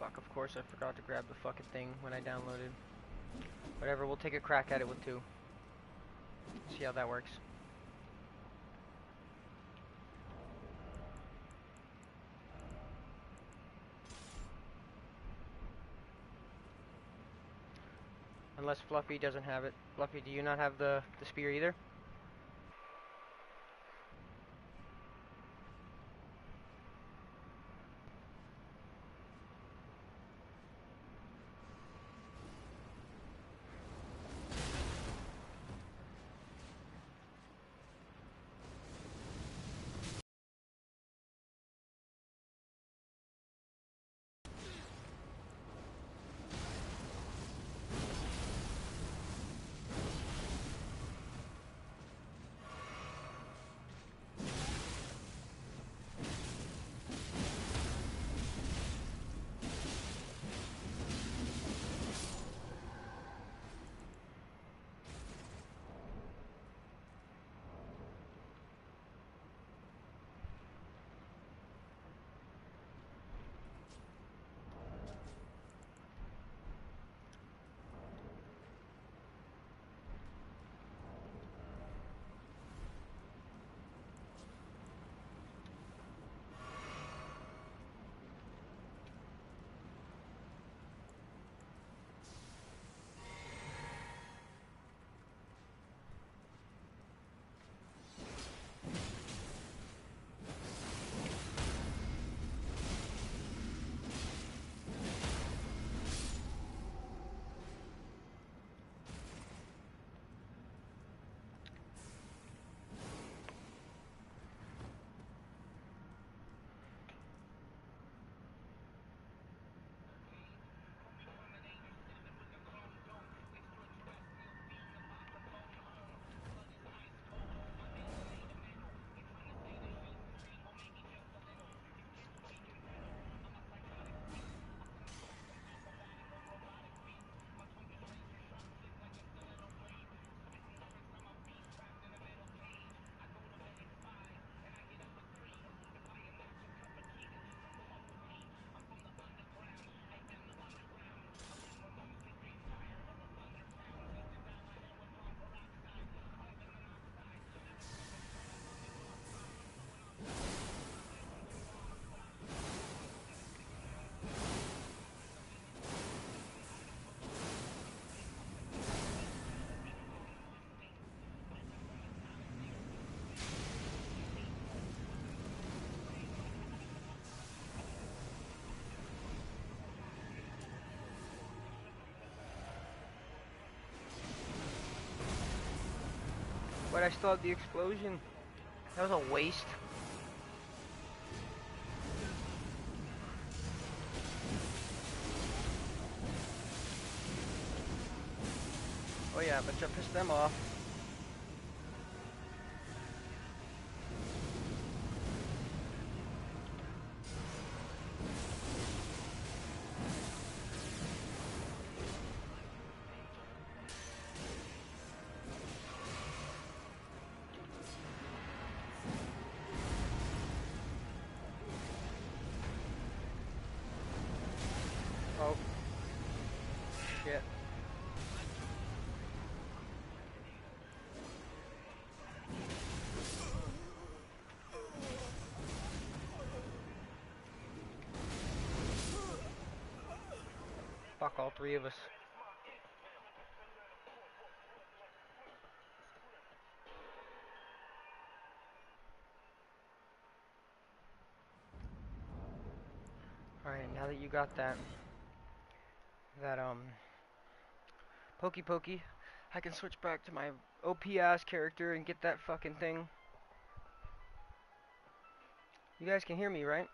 Fuck, of course I forgot to grab the fucking thing when I downloaded. Whatever, we'll take a crack at it with 2. See how that works. Unless Fluffy doesn't have it. Fluffy, do you not have the spear either? But I still have the explosion. That was a waste. Oh yeah, but to piss them off. Oh. Shit. Fuck all 3 of us. Alright, now that you got that Pokey Pokey, I can switch back to my OP ass character and get that fucking thing. You guys can hear me, right?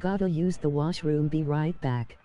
gotta use the washroom, be right back.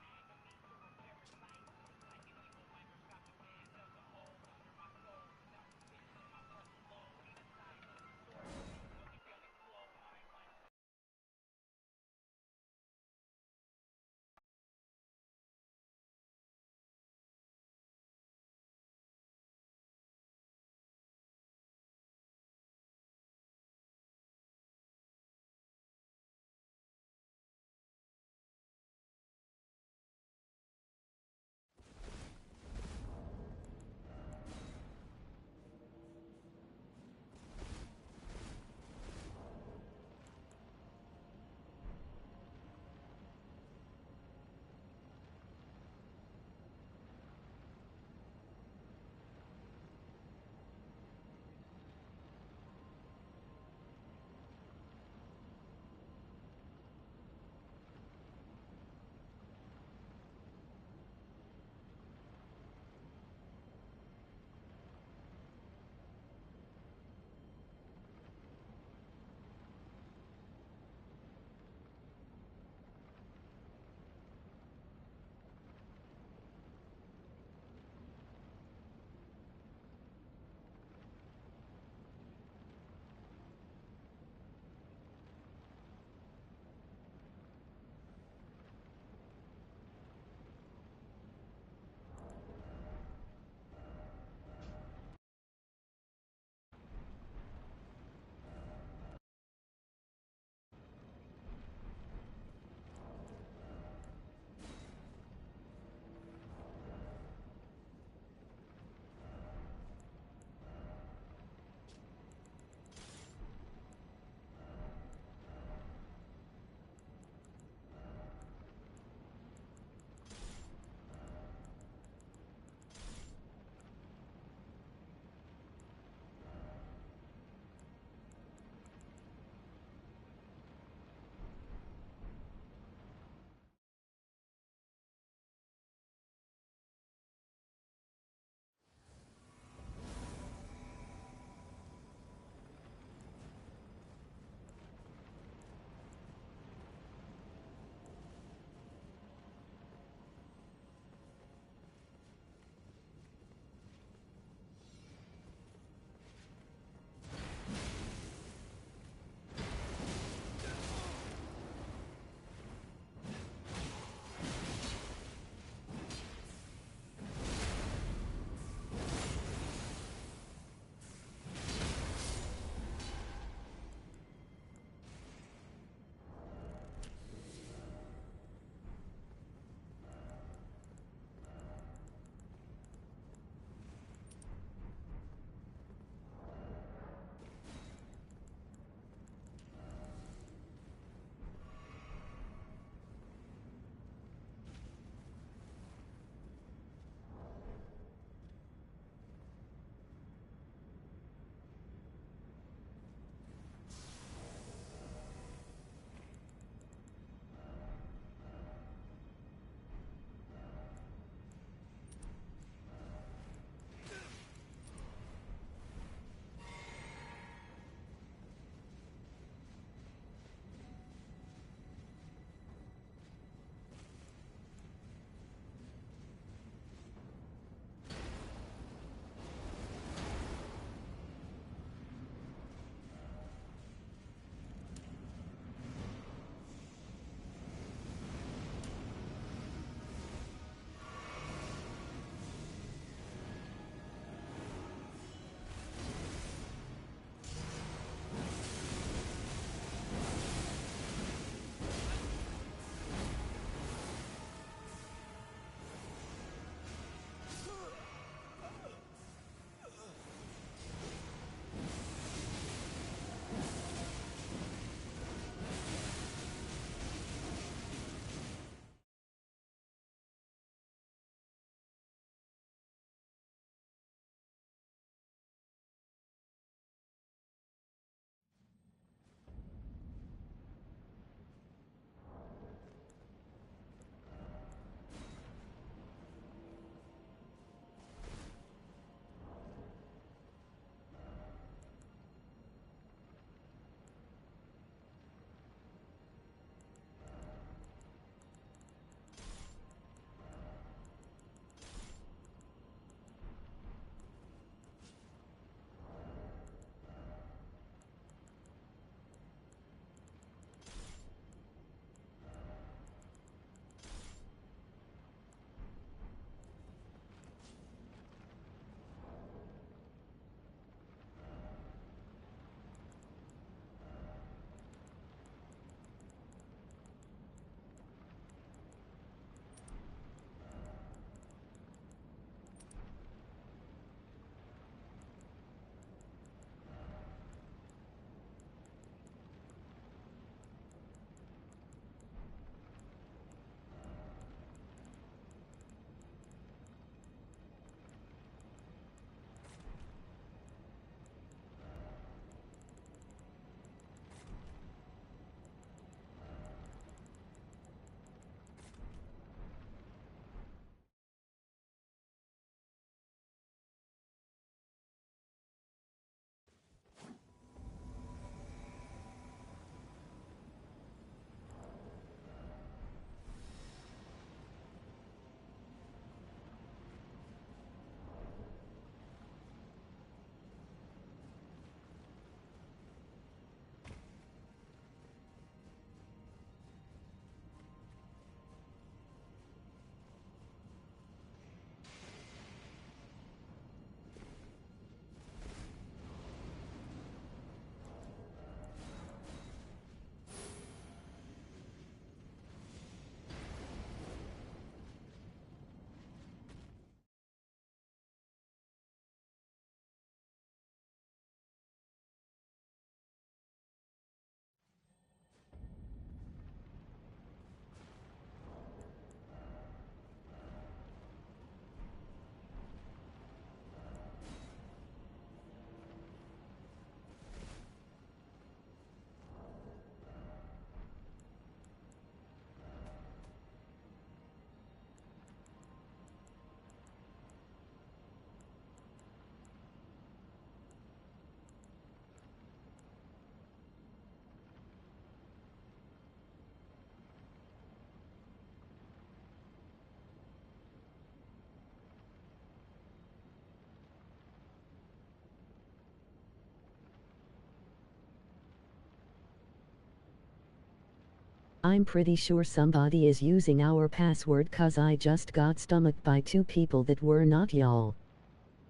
I'm pretty sure somebody is using our password cause I just got stomached by 2 people that were not y'all.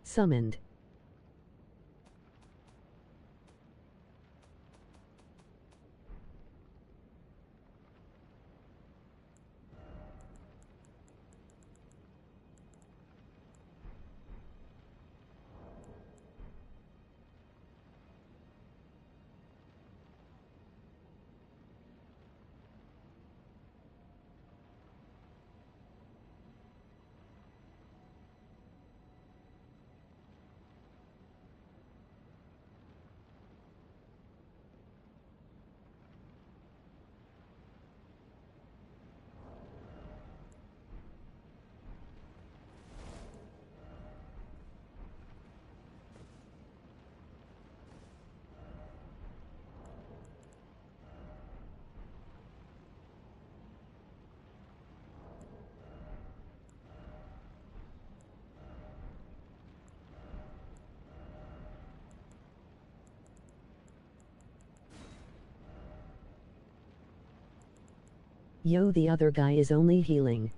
Summoned. Yo, the other guy is only healing.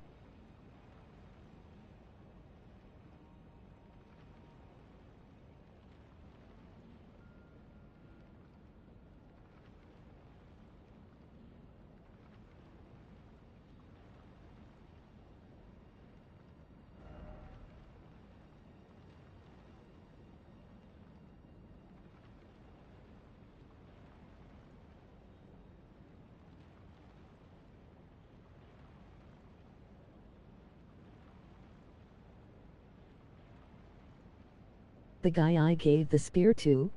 The guy I gave the spear to?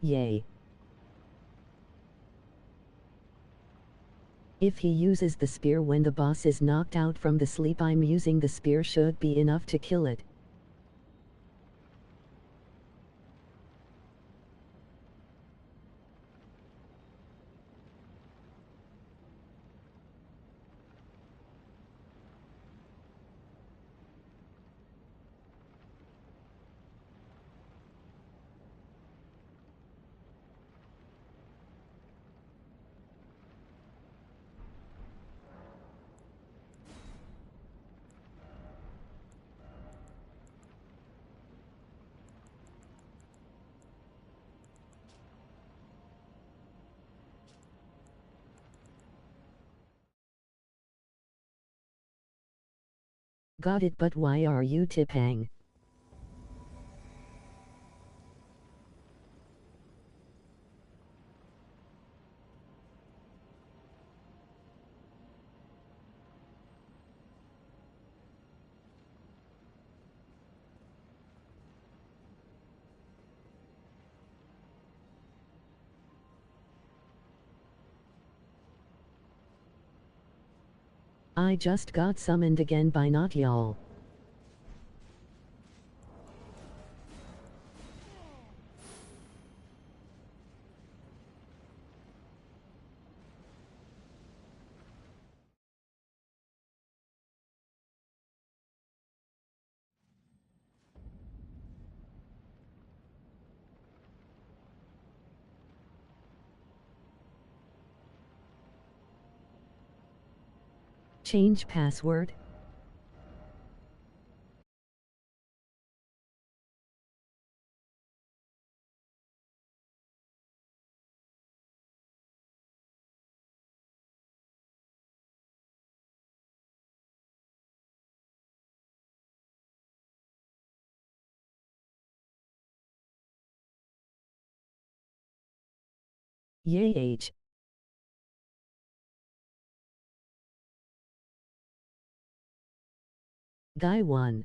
Yay. If he uses the spear when the boss is knocked out from the sleep I'm using, the spear should be enough to kill it. Got it, but why are you tipping? I just got summoned again by not y'all. Change password? Yay age. Guy 1.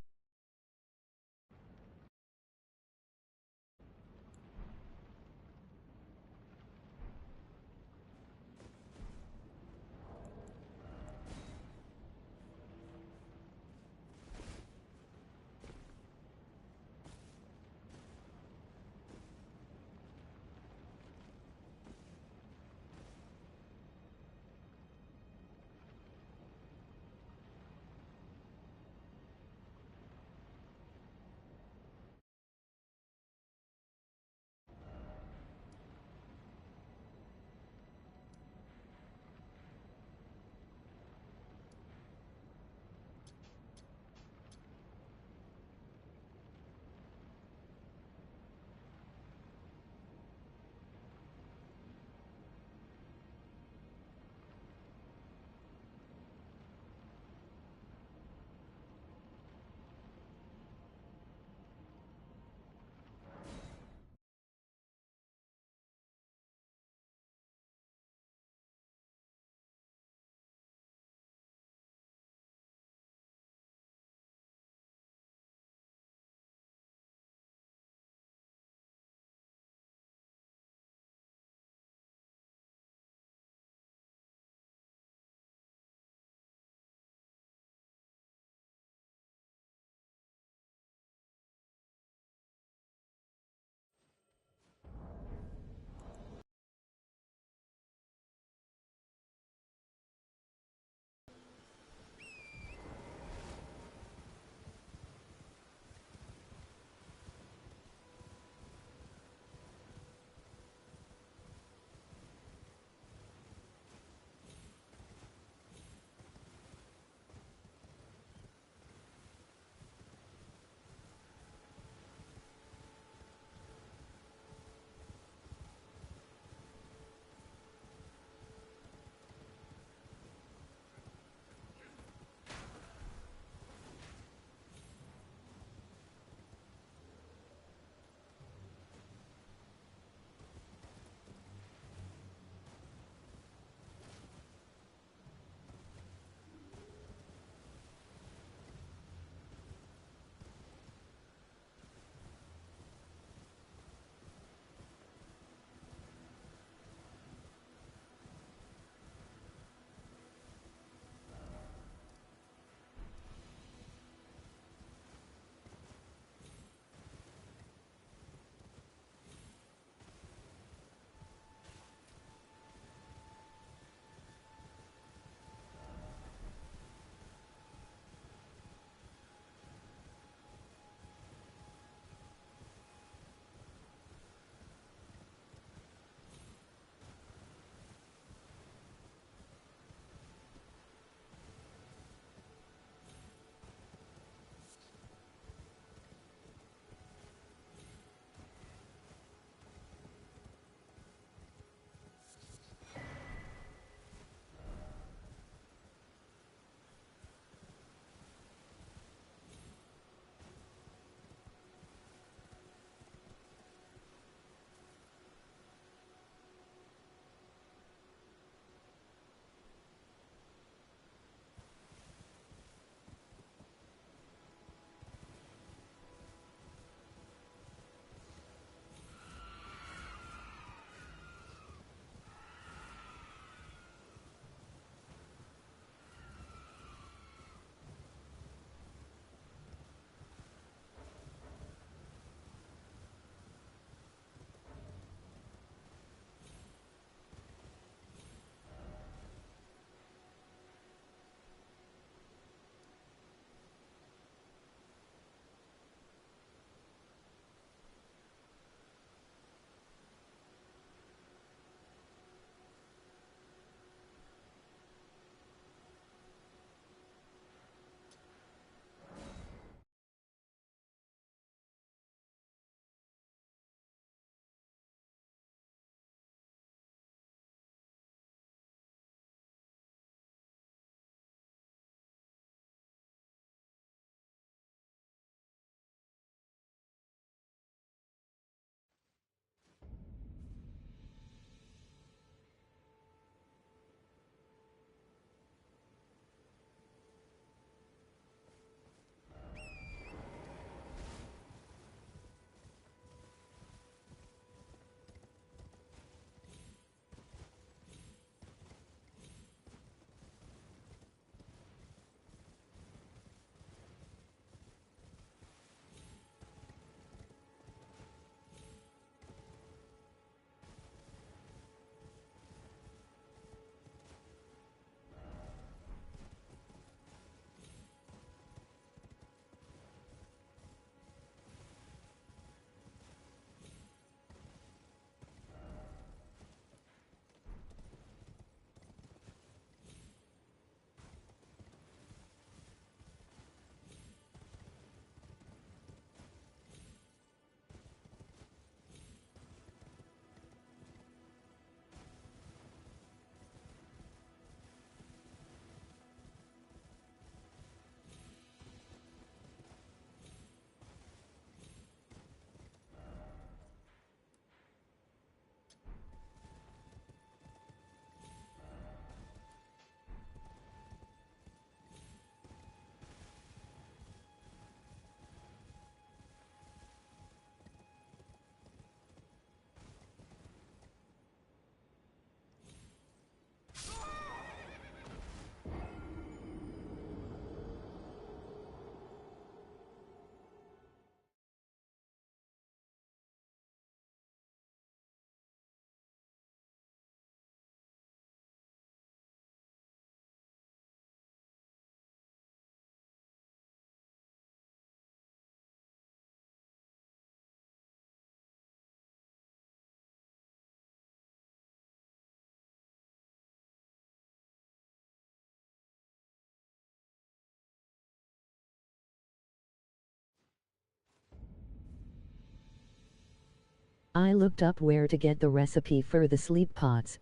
I looked up where to get the recipe for the sleep pots.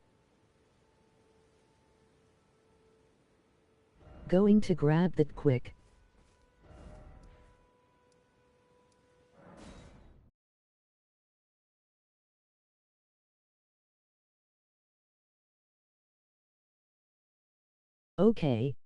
Going to grab that quick. Okay.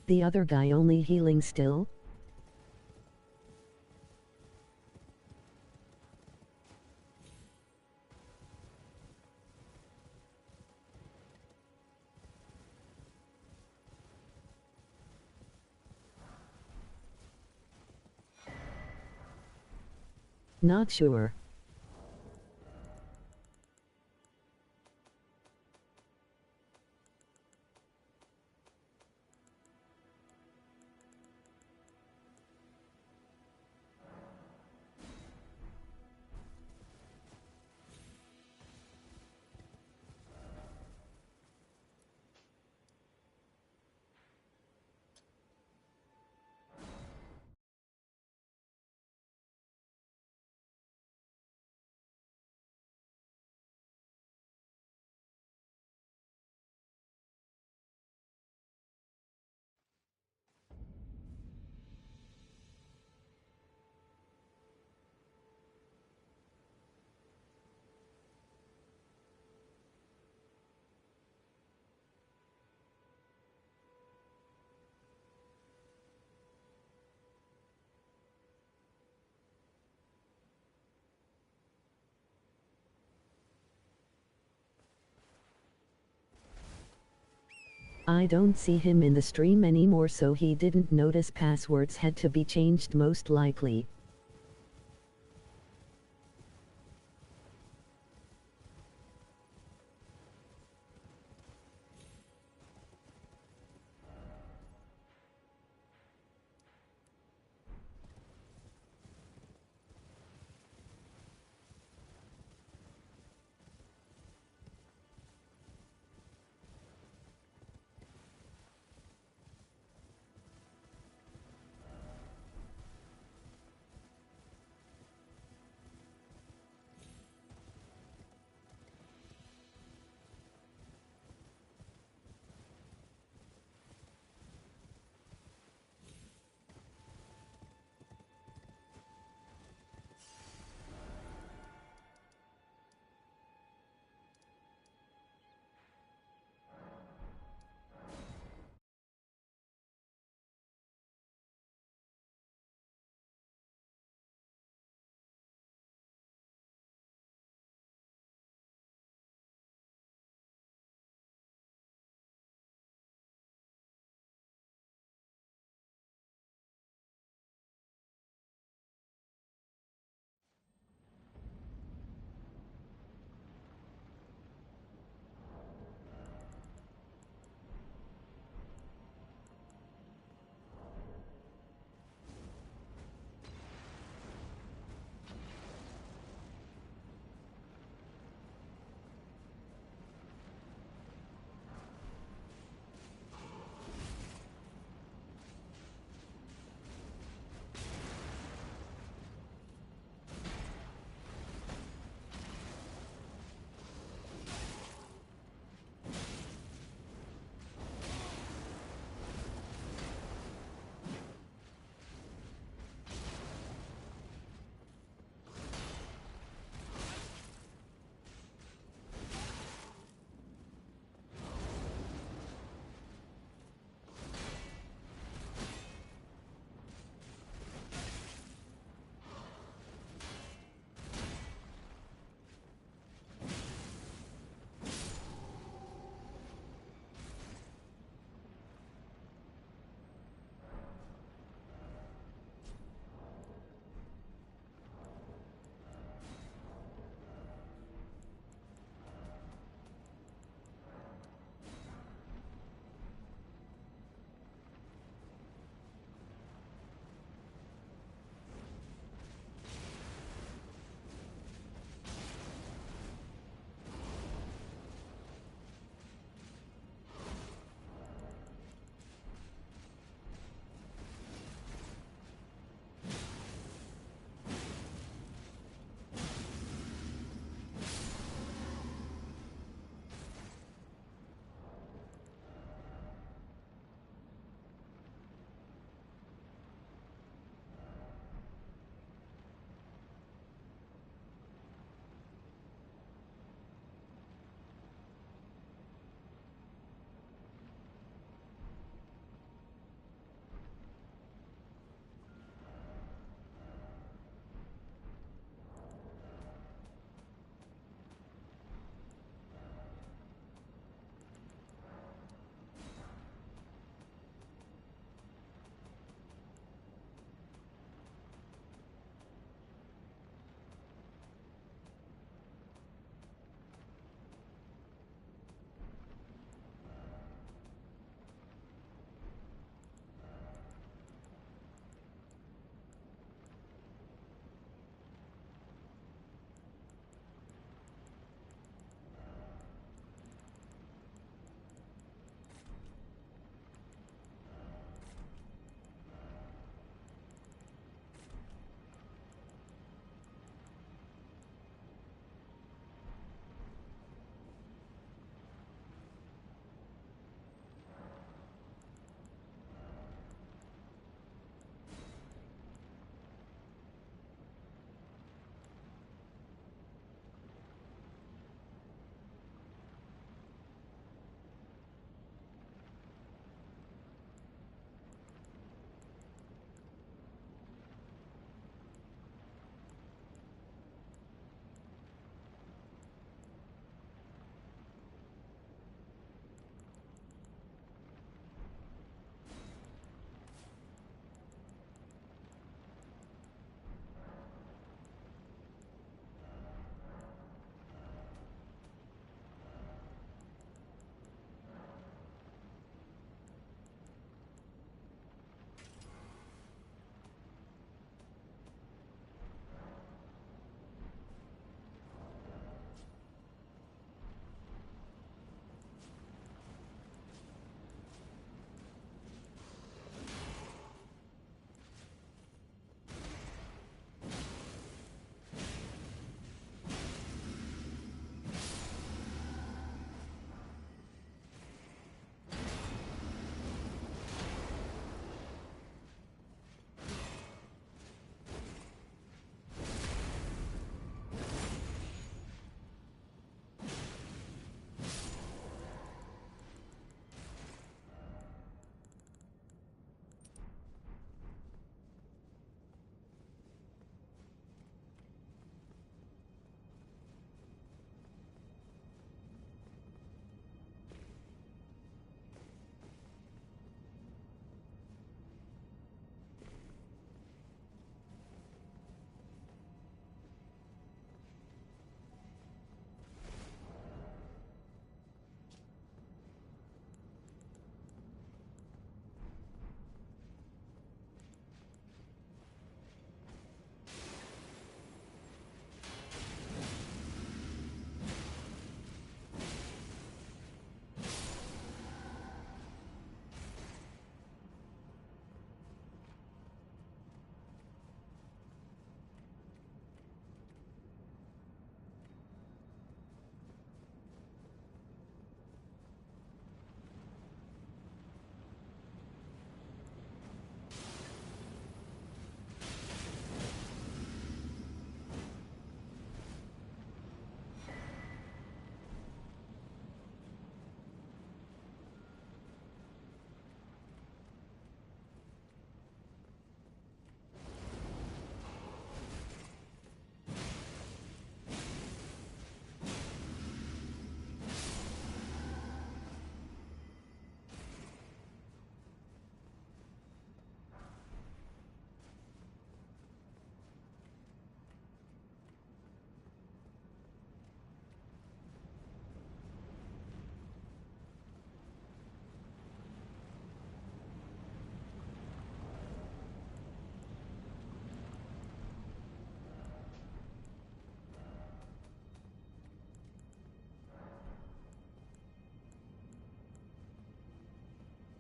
The other guy only healing still? Not sure. I don't see him in the stream anymore, so he didn't notice passwords had to be changed most likely.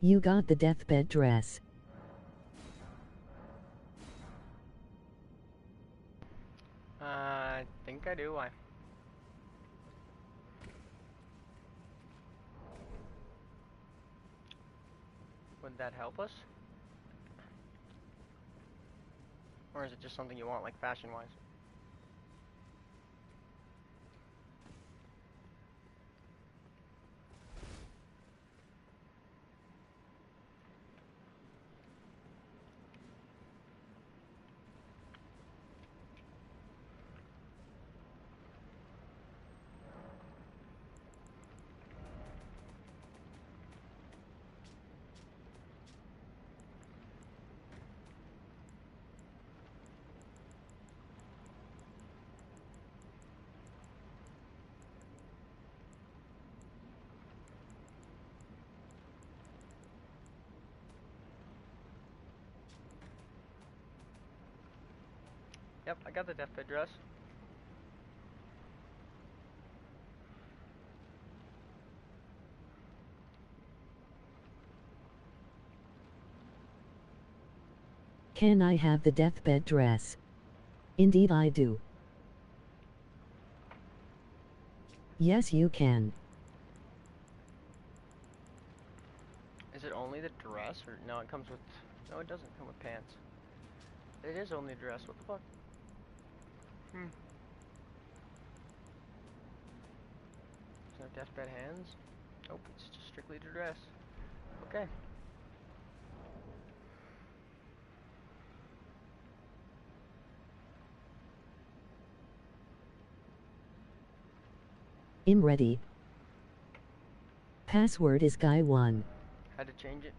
You got the deathbed dress. I think I do. Why? Would that help us? Or is it just something you want, like fashion-wise? Yep, I got the deathbed dress. Can I have the deathbed dress? Indeed I do. Yes you can. Is it only the dress, or no? It comes with. No, it doesn't come with pants. It is only dress. What the fuck? There's no deathbed hands. Nope, it's just strictly the dress. Okay. I'm ready. Password is guy1. Had to change it.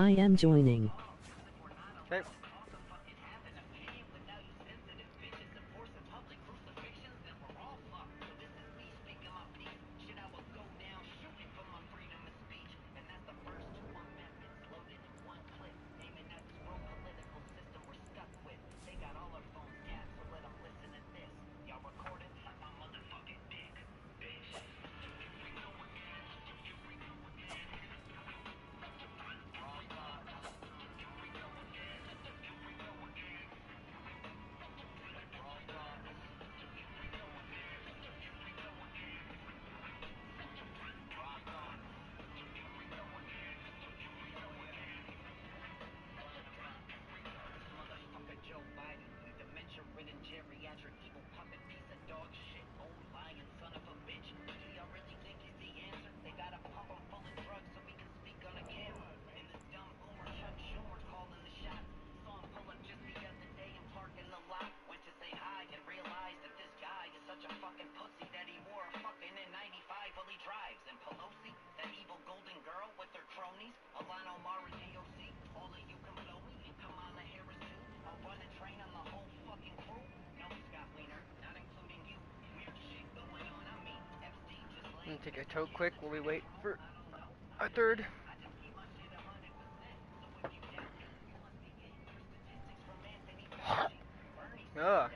I am joining. Okay. I'm gonna take a toke quick while we wait for our third. Ugh.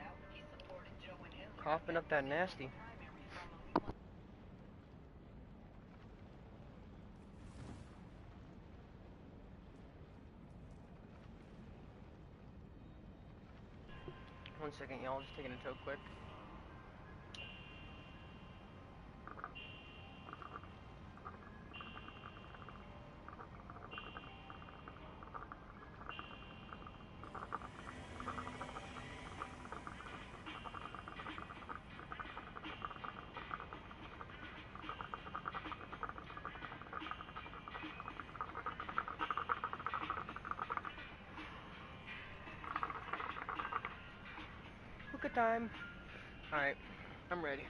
Coughing up that nasty. One second, y'all. Just taking a toke quick. Hookah time. Alright, I'm ready.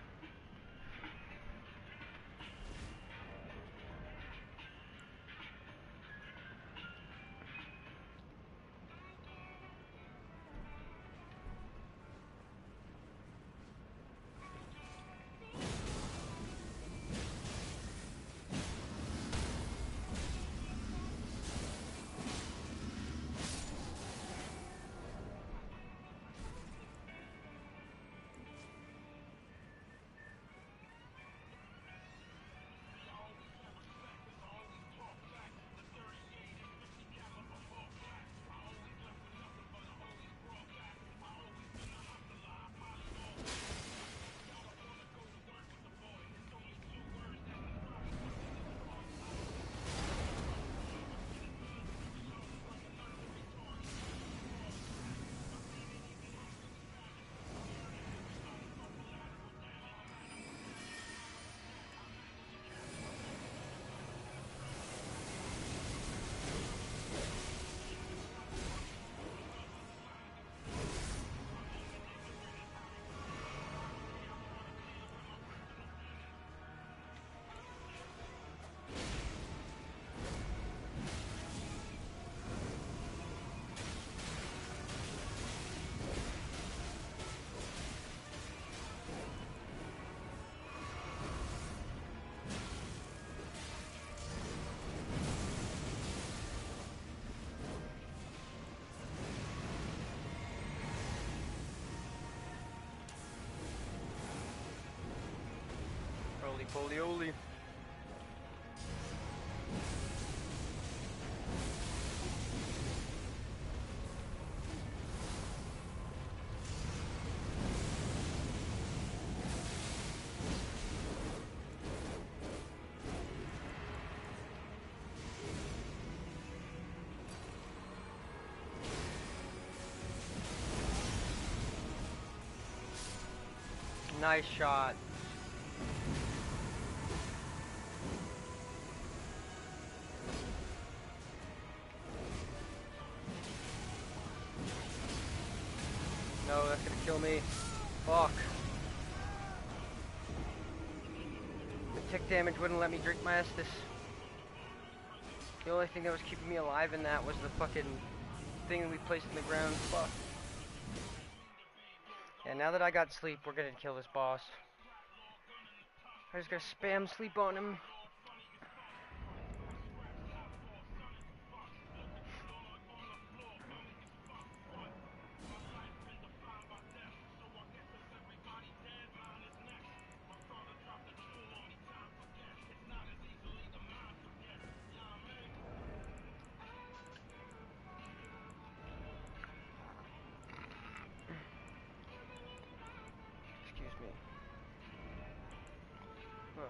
Holy poly oly. Nice shot. No, that's gonna kill me. Fuck. The tick damage wouldn't let me drink my Estus. The only thing that was keeping me alive in that was the fucking thing that we placed in the ground. Fuck. Yeah, now that I got sleep, we're gonna kill this boss. I just gotta spam sleep on him. Excuse me. Huh.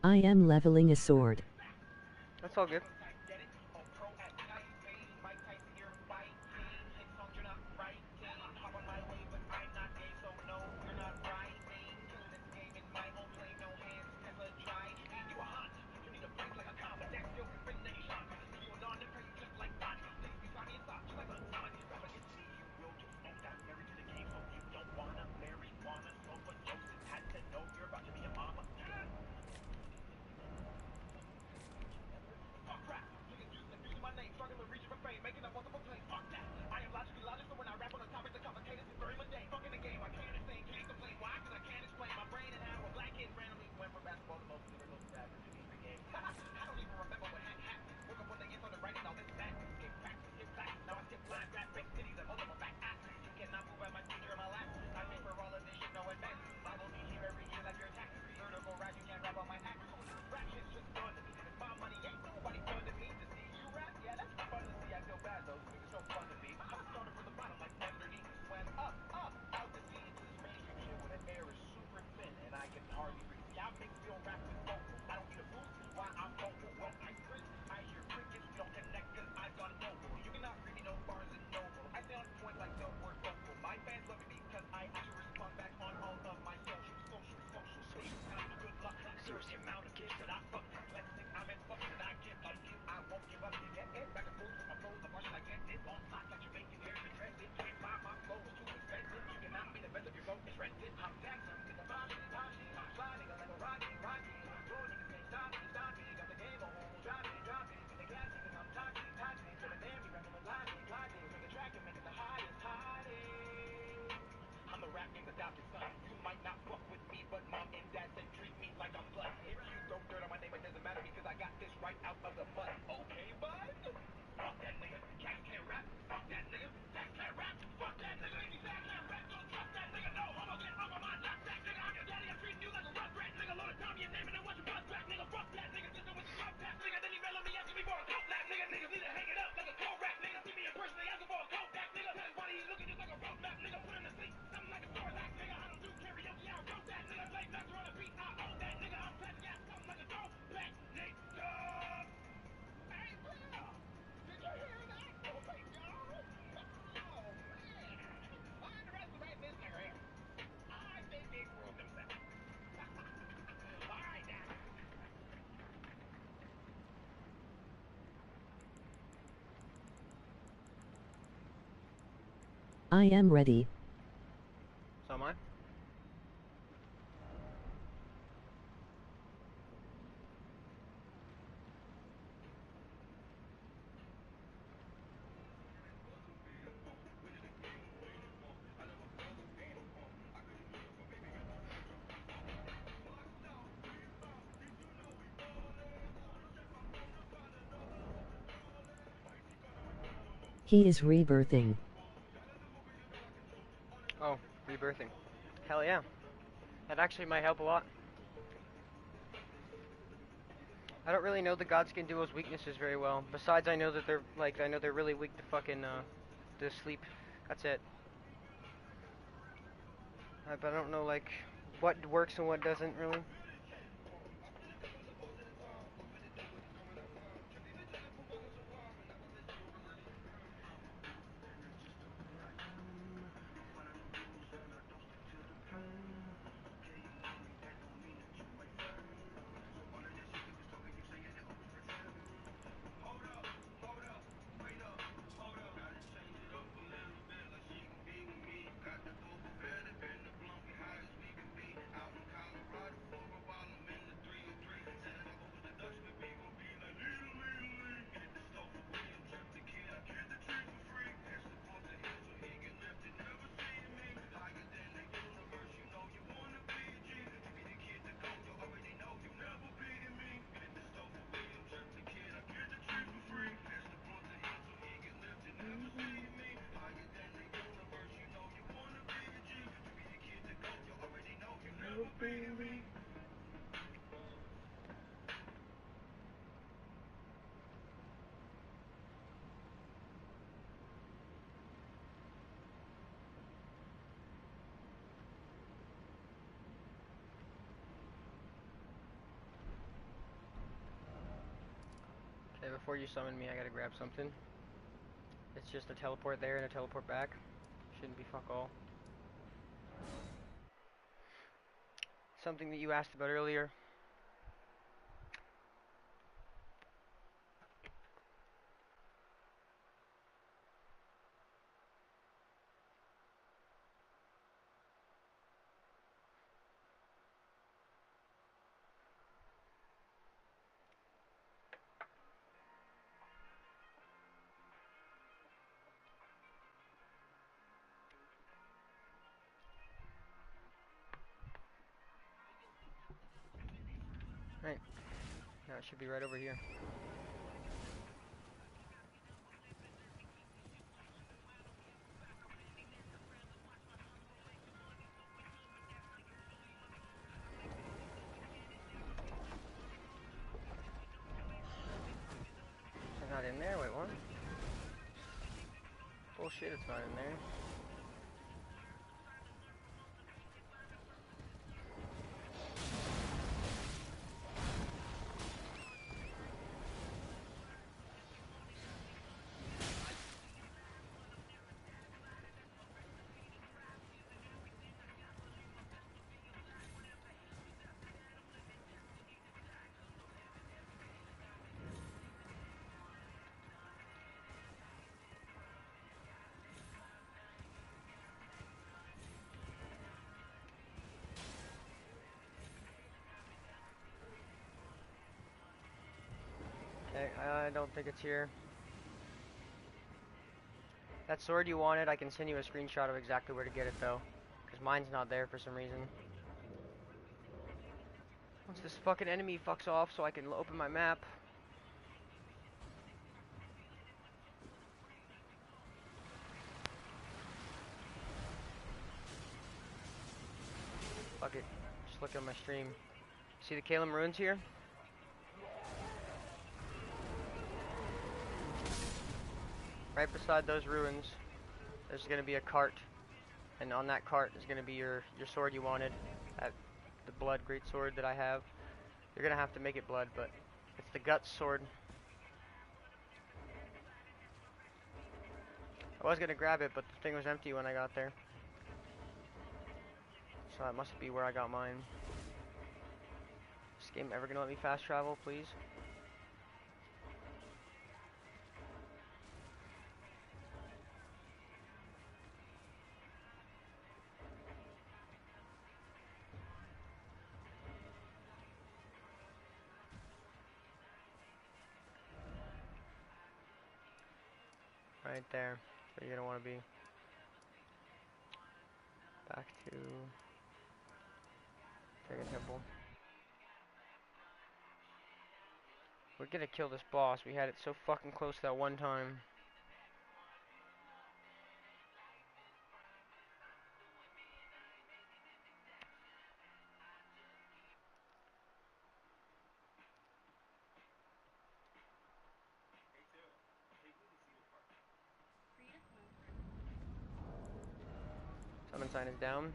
I am leveling a sword. That's all good. I am ready. So am I. He is rebirthing. Oh, rebirthing. Hell yeah. That actually might help a lot. I don't really know the Godskin duo's weaknesses very well. Besides, I know that they're like, I know they're really weak to fucking to sleep. That's it. But I don't know like what works and what doesn't really. Okay, before you summon me, I gotta grab something. It's just a teleport there and a teleport back. Shouldn't be fuck all. Something that you asked about earlier. Right. Now it should be right over here. It's not in there? Wait, what? Bullshit, it's not in there. I don't think it's here. That sword you wanted, I can send you a screenshot of exactly where to get it though. Because mine's not there for some reason. Once this fucking enemy fucks off so I can open my map. Fuck it. Just look at my stream. See the Kalem ruins here? Right beside those ruins, there's going to be a cart. And on that cart is going to be your sword you wanted. The blood great sword that I have. You're going to have to make it blood, but it's the guts sword. I was going to grab it, but the thing was empty when I got there. So that must be where I got mine. Is this game ever going to let me fast travel, please? Right there. That's where you're going to want to be. Back to Dragon Temple. We're gonna kill this boss. We had it so fucking close that one time. Summon sign is down.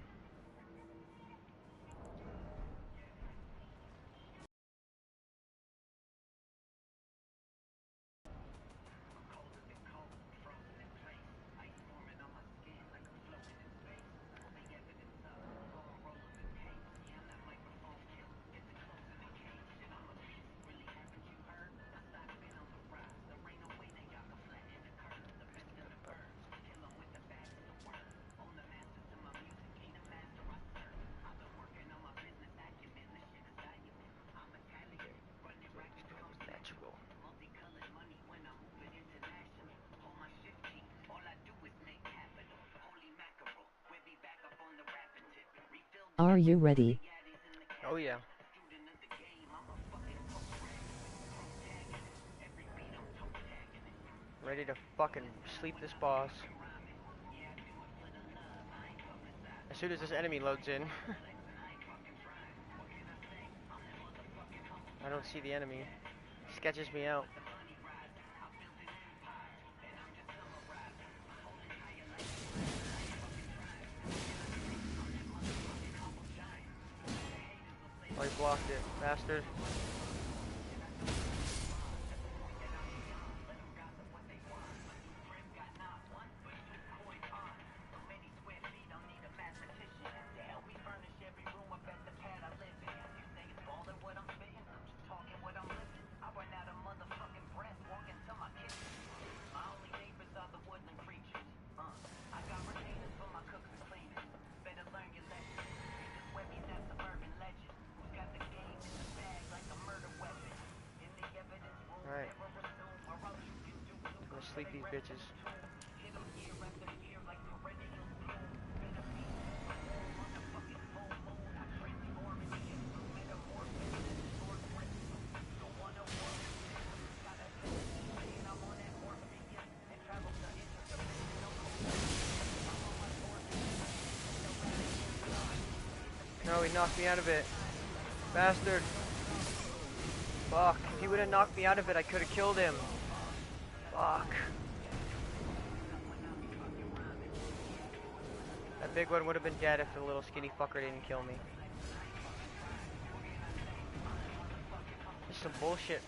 Are you ready? Oh yeah. Ready to fucking sleep this boss. As soon as this enemy loads in. I don't see the enemy. Sketches me out. Oh, he blocked it, bastard. Alright. I'm gonna sleep these bitches. No, he knocked me out of it. Bastard. Fuck. If he would have knocked me out of it, I could have killed him. Fuck. That big one would have been dead if the little skinny fucker didn't kill me. This is some bullshit.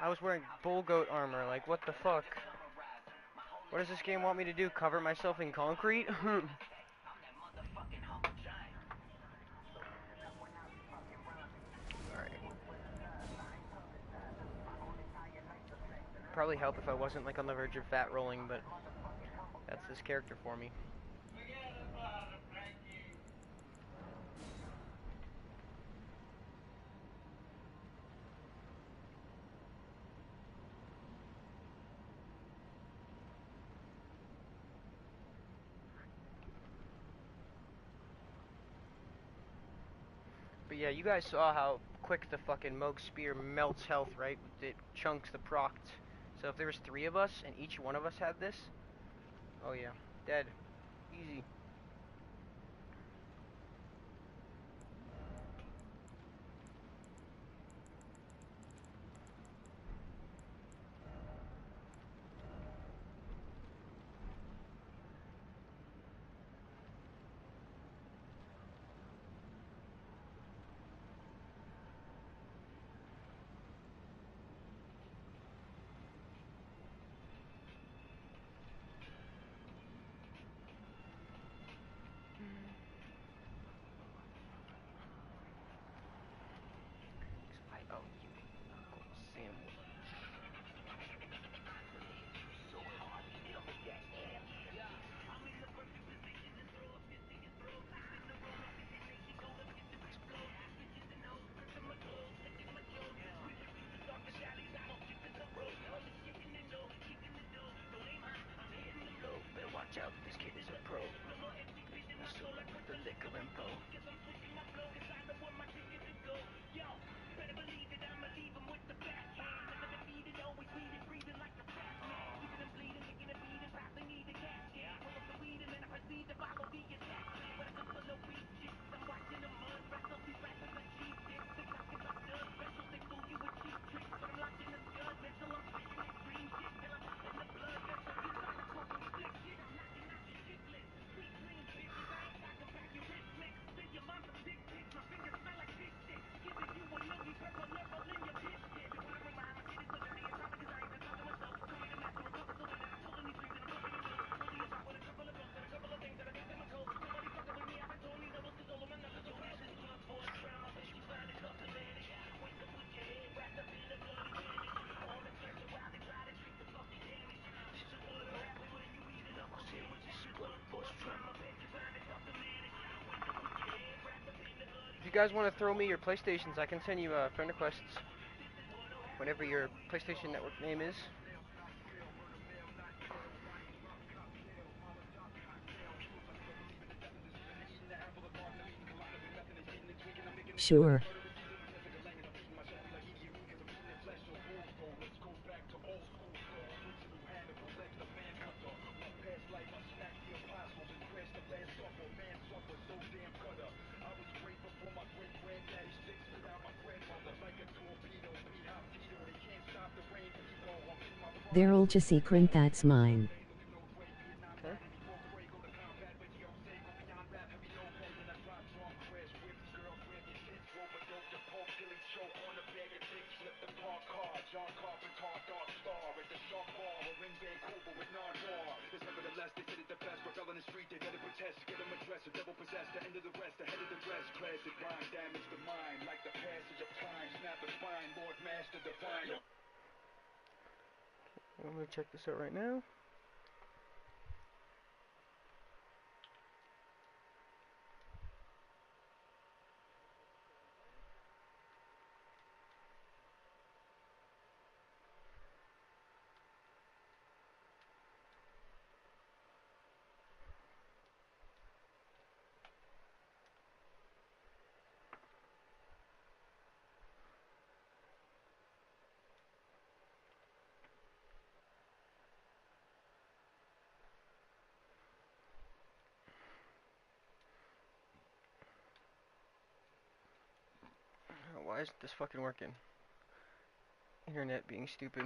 I was wearing bull goat armor, like what the fuck? What does this game want me to do? Cover myself in concrete? Probably help if I wasn't like on the verge of fat rolling, but that's this character for me. But yeah, you guys saw how quick the fucking Moog Spear melts health, right? It chunks the proct. So if there was 3 of us and each one of us had this, oh yeah, dead. Easy. I owe you a sandwich. Better watch out, this kid is a pro. The liquor and pro. If you guys want to throw me your PlayStations, I can send you friend requests. Whatever your PlayStation Network name is. Sure. They're ultra secret, that's mine. Okay. I'm gonna check this out right now. Why isn't this fucking working? Internet being stupid.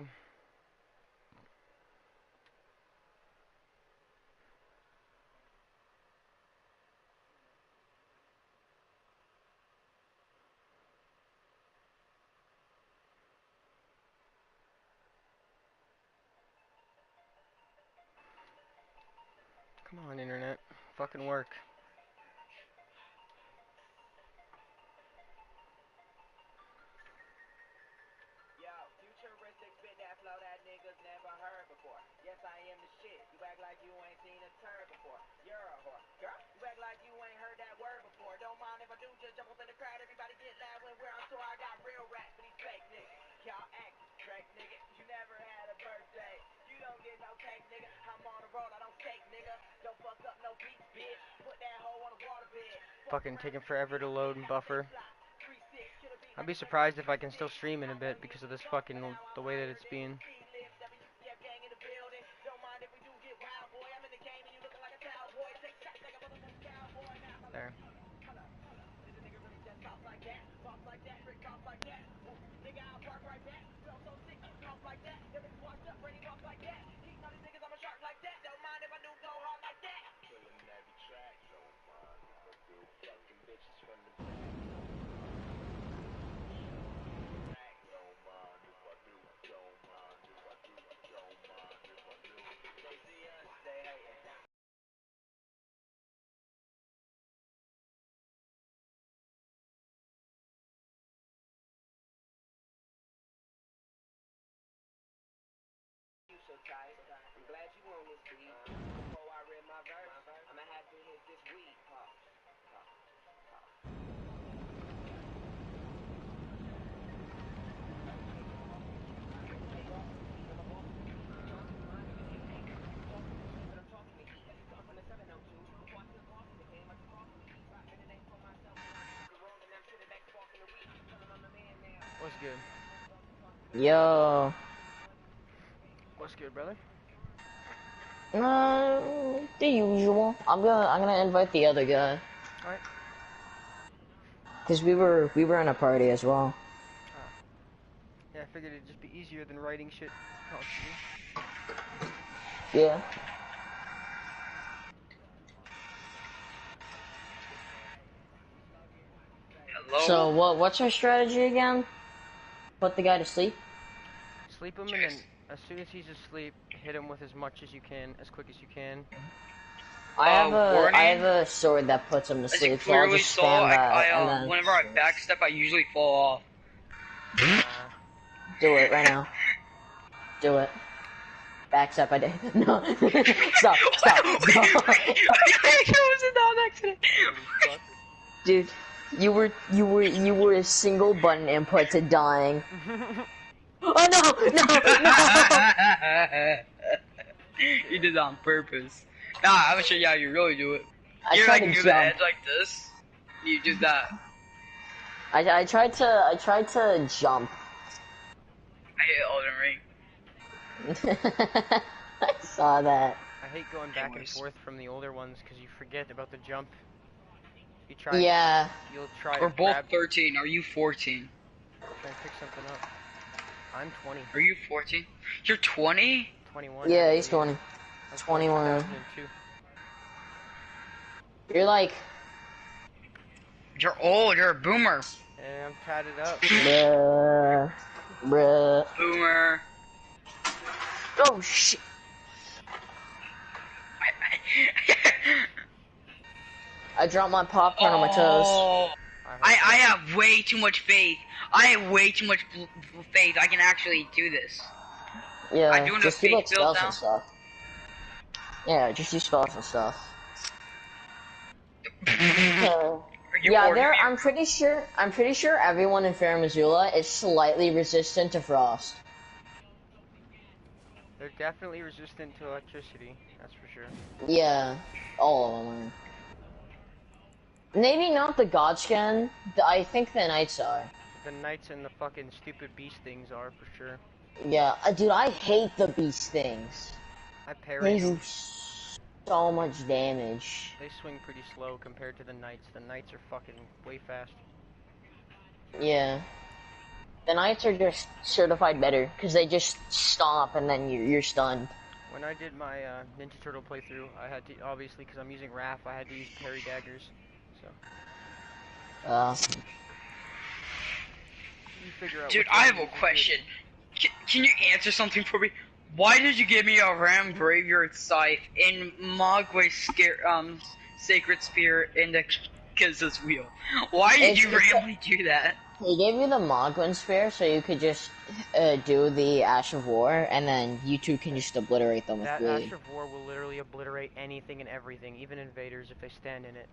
Come on, internet. Fucking work. Fucking taking forever to load and buffer. I'd be surprised if I can still stream in a bit because of this fucking, the way that it's being. There. What's good? Yo. What's good, brother? The usual. I'm gonna invite the other guy. Alright. Cause we were in a party as well. Yeah, I figured it'd just be easier than writing shit constantly. Yeah. Hello? So what's our strategy again? Put the guy to sleep? Sleep him, and then as soon as he's asleep, hit him with as much as you can, as quick as you can. I have warning. a sword that puts him to As you sleep, so I'll clearly just saw, spam that and then whenever I backstep, I usually fall off. do it right now. Do it. Backstep, I did. No. Stop. That was a non-accident. Dude, you were a single button input to dying. Oh no! You did that on purpose. Nah, I'm gonna show you how you really do it. I You're tried like to near the jump. edge like this. You do that. I tried to jump. I hit Elden Ring. I saw that. I hate going back and forth from the older ones because you forget about the jump. You try. Yeah. You'll try. We're to both grab, 13. Are you 14? try and pick something up. I'm 20. Are you 14? You're 20? 21. Yeah, actually, he's 20. I was 21. 2002. You're like, You're old. You're a boomer. And I'm tatted up. bruh. Boomer. Oh shit. I dropped my popcorn on my toes. Oh, I have way too much faith. I have way too much faith. I can actually do this. Yeah, I'm doing just a do like faith build spells now. and stuff. Yeah, just do spells and stuff. Yeah, I'm pretty sure everyone in Fair Missoula is slightly resistant to frost. They're definitely resistant to electricity. That's for sure. Yeah, all of them are. Maybe not the Godskin. I think the Knights are. The knights and the fucking stupid beast things are for sure. Yeah, dude, I hate the beast things. I parry They them. do so much damage. They swing pretty slow compared to the knights. The knights are fucking way fast. Yeah. The Knights are just certified better, because they just stomp and then you're stunned. When I did my Ninja Turtle playthrough, I had to, obviously, because I'm using Raph, I had to use parry daggers. So. You figure out. Dude, I have a question. Can you answer something for me? Why did you give me a Ram Graveyard Scythe in Mogwai's Sacred Spear in the Kiz's Wheel? Why did you randomly do that? He gave you the Mogwin Spear so you could just do the Ash of War, and then you two can just obliterate them with that bleed. Ash of War will literally obliterate anything and everything, even invaders if they stand in it.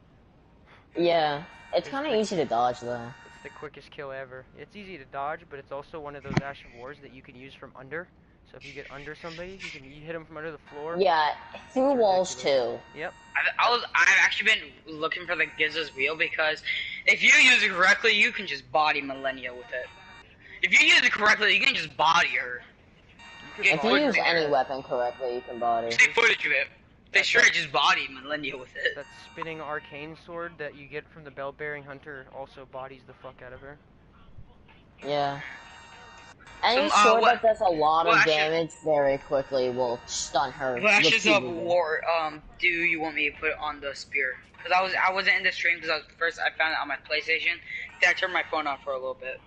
Yeah, it's kind of easy to dodge though. It's the quickest kill ever. It's easy to dodge, but it's also one of those Ash of Wars that you can use from under. So if you get under somebody, you hit them from under the floor. Yeah, through walls too. Yep. I've actually been looking for the Giz's Wheel because If you use it correctly, you can just body Millennia with it. If you use it correctly, you can just body her. If you use any weapon correctly, you can body. See footage of it. They straight just body Millennia with it. That spinning arcane sword that you get from the bell-bearing hunter also bodies the fuck out of her. Yeah. Any sword that does a lot of damage very quickly will stun her. Flashes of War. Do you want me to put it on the spear? Because I wasn't in the stream because I found it on my PlayStation. Then I turned my phone on for a little bit.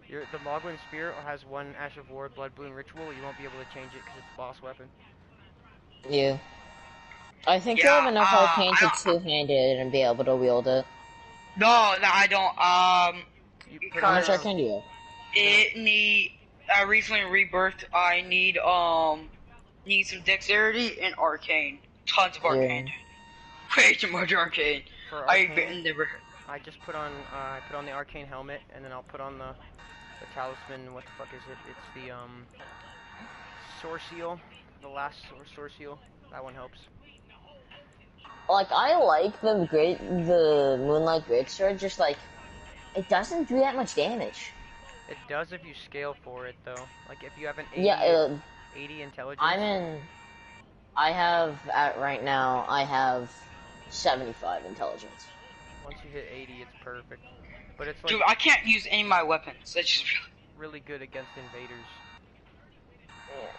The Mogwin Spear has one Ash of War Blood Boon Ritual. You won't be able to change it because it's a boss weapon. Yeah. I think you have enough arcane to two-handed and be able to wield it. No, I don't. How much arcane do you have? I recently rebirthed. I need some dexterity and arcane. Tons of arcane. Way too much arcane. I just put on the arcane helmet, and then I'll put on the talisman. What the fuck is it? It's the sword seal, the last sword seal. That one helps. Like I like the Moonlight Greatsword. Just like it doesn't do that much damage. It does if you scale for it, though. Like if you have an 80 intelligence. Right now I have 75 intelligence. Once you hit 80, it's perfect. But it's like, dude, I can't use any of my weapons. That's just really good against invaders.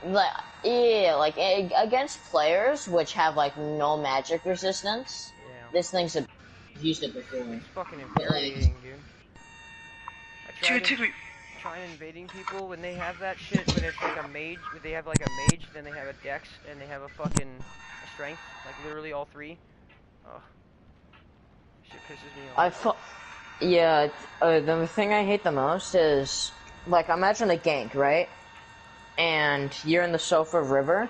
Like against players which have like no magic resistance. Yeah. This thing's used it before. It's fucking infuriating, dude. Try invading people when they have that shit. When it's like a mage, when they have like a mage, then they have a dex, and they have a fucking strength. Like literally all three. Ugh. Shit pisses me off. The thing I hate the most is, like, imagine a gank, right? And you're in the Sofa River,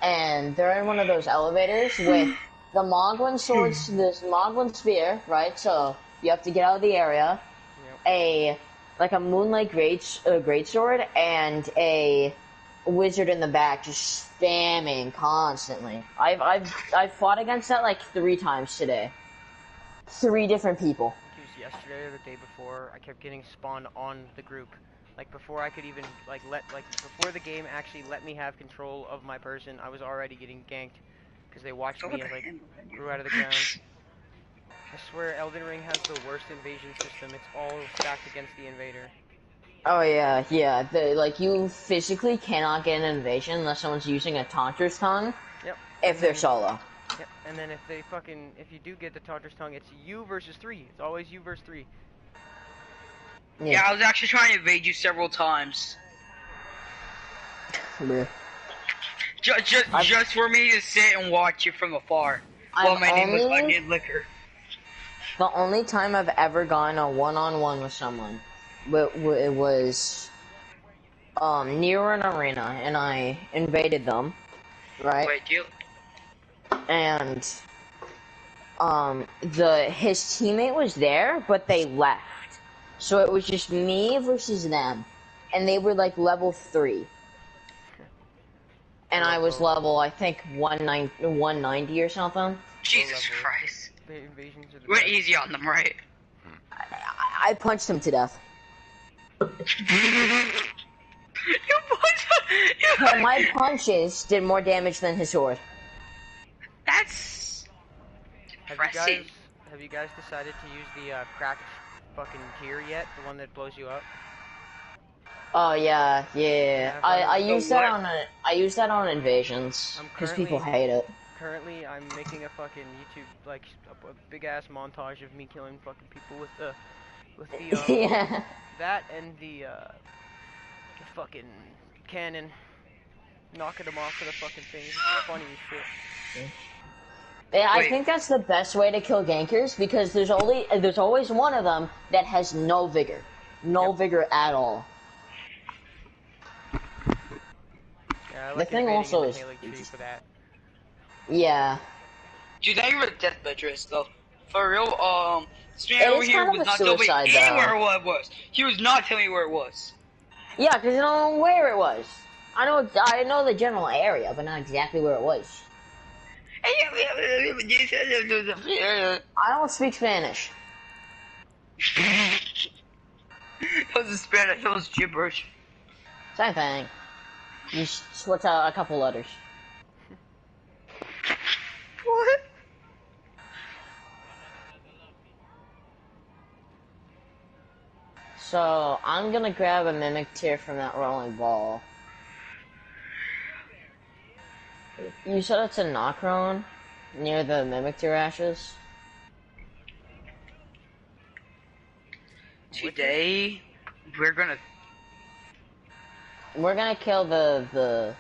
and they're in one of those elevators with the Mogwin swords, this Mogwin spear, right? So you have to get out of the area. Yep. A Moonlight Greatsword and a wizard in the back just spamming constantly. I've fought against that like 3 times today. 3 different people. I think it was yesterday or the day before. I kept getting spawned on the group. Like before I could even before the game actually let me have control of my person, I was already getting ganked because they watched me as I grew out of the ground. I swear Elden Ring has the worst invasion system. It's all stacked against the invader. Oh yeah. You physically cannot get an invasion unless someone's using a Taunter's Tongue. Yep. If they're solo. Yep. And then if you do get the Taunter's Tongue, it's you versus 3. It's always you versus 3. Yeah, I was actually trying to invade you several times. Yeah. Just for me to sit and watch you from afar. While my name was Onion Liquor. The only time I've ever gone a one-on-one with someone, it was near an arena, and I invaded them, right? Wait, you? And his teammate was there, but they left, so it was just me versus them, and they were like level 3, and I was level I think 190 or something. Jesus Christ. Invasions are the We're easy on them, right? I punched him to death. You punched him! My punches did more damage than his sword. That's depressing. Have you guys decided to use the cracked fucking gear yet? The one that blows you up? Oh yeah. I use that on invasions because people hate it. Currently, I'm making a fucking YouTube, like, a big-ass montage of me killing fucking people with the yeah. That and the fucking cannon, knocking them off of the fucking thing. It's funny as shit. Yeah, I think that's the best way to kill gankers because there's always one of them that has no vigor, vigor at all. Yeah, I like the thing also is. For that. Yeah. Dude, that you were a death bitch, though. For real, this man over here was not telling me anywhere what it was. He was not telling me where it was. Yeah, because I don't know where it was. I know the general area, but not exactly where it was. I don't speak Spanish. That was Spanish. That was gibberish. Same thing. You switch out a couple letters. What? So, I'm gonna grab a mimic tear from that rolling ball. You said it's a Nocron near the mimic tear ashes? Today, we're gonna... We're gonna kill the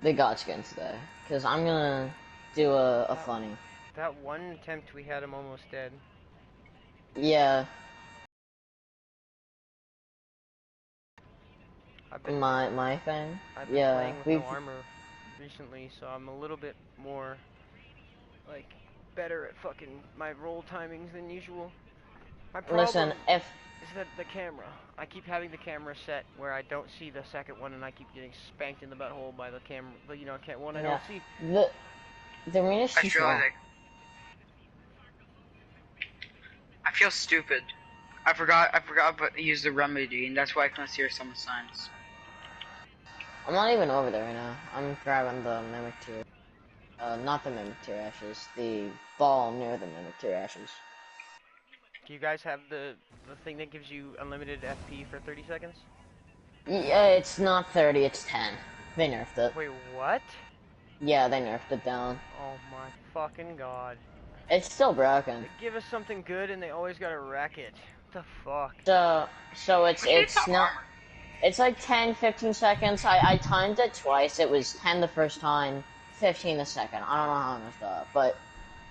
Godskin today. Cause I'm gonna do a funny. That one attempt we had him almost dead. Yeah. My thing. I've been Yeah, playing with no armor recently, so I'm a little bit more, like, better at fucking my roll timings than usual. My problem Listen, if is that the camera. I keep having the camera set where I don't see the second one, and I keep getting spanked in the butthole by the camera. The, you know, one I don't see. the arena's too small. I feel stupid. I forgot to use the remedy, and that's why I couldn't see some signs. I'm not even over there right now. I'm grabbing the mimic tear. Not the mimic tear ashes. The ball near the mimic tear ashes. Do you guys have the thing that gives you unlimited FP for 30 seconds? Yeah, it's not 30, it's 10. They nerfed it. Wait, what? Yeah, they nerfed it down. Oh my fucking god. It's still broken. They give us something good and they always gotta wreck it. What the fuck? So it's not... It's like 10, 15 seconds. I timed it twice. It was 10 the first time, 15 the second. I don't know how I messed up, but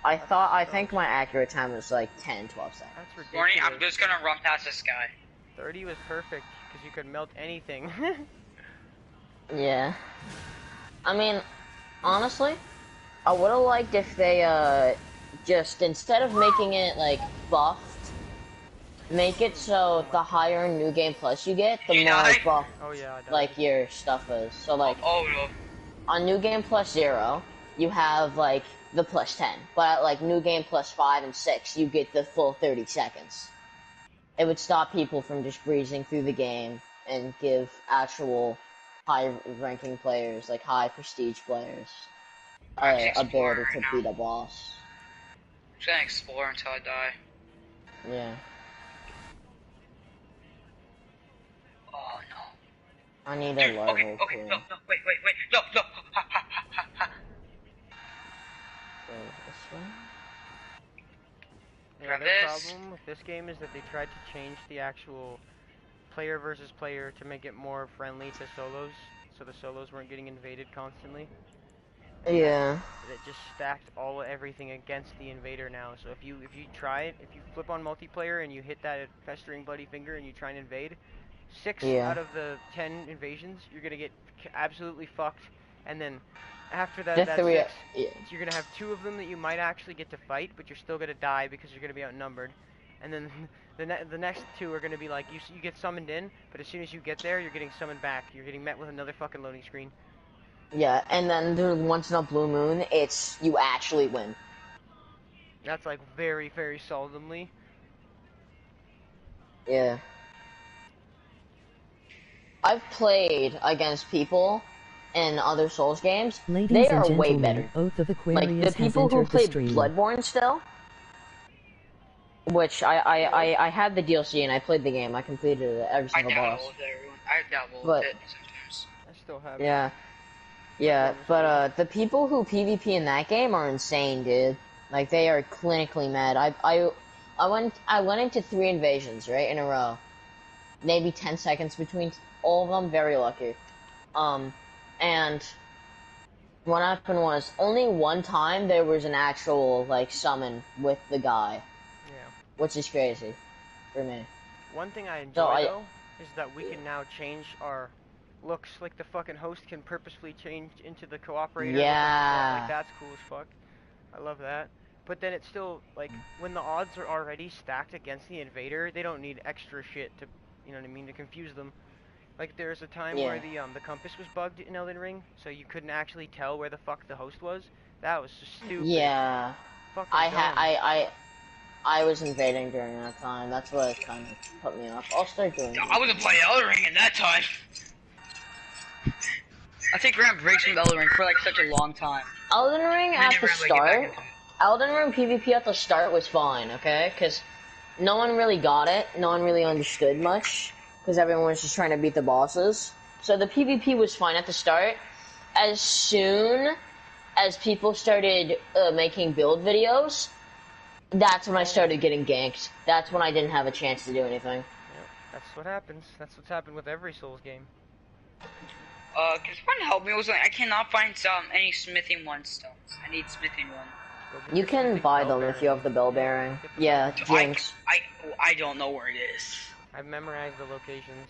I think my accurate time was like 10, 12 seconds. That's ridiculous. Warning, I'm just gonna run past this guy. 30 was perfect, because you could melt anything. Yeah. I mean, honestly, I would've liked if they, just, instead of making it, like, buffed, make it so the higher New Game Plus you get, the more buff, oh, yeah, like, your stuff is. So, like, oh no. on New Game Plus 0, you have, like, the plus 10. But at, like, New Game Plus 5 and 6, you get the full 30 seconds. It would stop people from just breezing through the game and give actual high-ranking players, like, high-prestige players, ability to beat a boss. I'm just gonna explore until I die. Yeah. Oh no. I need a level. Okay, no, wait, no. So, this one? The other problem with this game is that they tried to change the actual player versus player to make it more friendly to solos, so the solos weren't getting invaded constantly. Yeah. It just stacked everything against the invader now. So if you try it, if you flip on multiplayer and you hit that festering bloody finger and you try and invade, 6 out of the 10 invasions you're gonna get absolutely fucked, and then after that, you're gonna have 2 of them that you might actually get to fight, but you're still gonna die because you're gonna be outnumbered. And then the next 2 are gonna be like you get summoned in, but as soon as you get there, you're getting summoned back. You're getting met with another fucking loading screen. Yeah, and then the once in a blue moon, it's you actually win. That's like very, very seldomly. Yeah. I've played against people in other Souls games. They are way better. Oath of Aquarius like the people who played Bloodborne still, which I had the DLC and I played the game. I completed it every single boss. I dabbled it sometimes. I still have. Yeah. Yeah, but the people who PvP in that game are insane, dude. Like they are clinically mad. I went into 3 invasions right in a row. Maybe 10 seconds between all of them. Very lucky. And what happened was only one time there was an actual like summon with the guy. Yeah. Which is crazy for me. One thing I enjoy though is that we can now change our looks. Like the fucking host can purposefully change into the cooperator. Yeah. Like that's cool as fuck. I love that. But then it's still like when the odds are already stacked against the invader, they don't need extra shit to, you know what I mean, to confuse them. Like there's a time where the compass was bugged in Elden Ring, so you couldn't actually tell where the fuck the host was. That was just stupid. Yeah. Fucking I was invading during that time. That's what kind of put me off. I'll start doing I it. wasn't playing Elden Ring in that time. I take grand breaks from Elden Ring for like such a long time. Elden Ring And at then the randomly get back start. into it. Elden Ring PvP at the start was fine, okay? Because no one really got it. No one really understood much. Because everyone was just trying to beat the bosses. So the PvP was fine at the start. As soon as people started making build videos, that's when I started getting ganked. That's when I didn't have a chance to do anything. Yep, that's what happens. That's what's happened with every Souls game. Can someone help me? I cannot find any smithing one stones. I need smithing one. Go get You your can smithing buy bell them if you bearing. have the bell bearing. Get the Yeah, bell- Jinx. I don't know where it is. I've memorized the locations.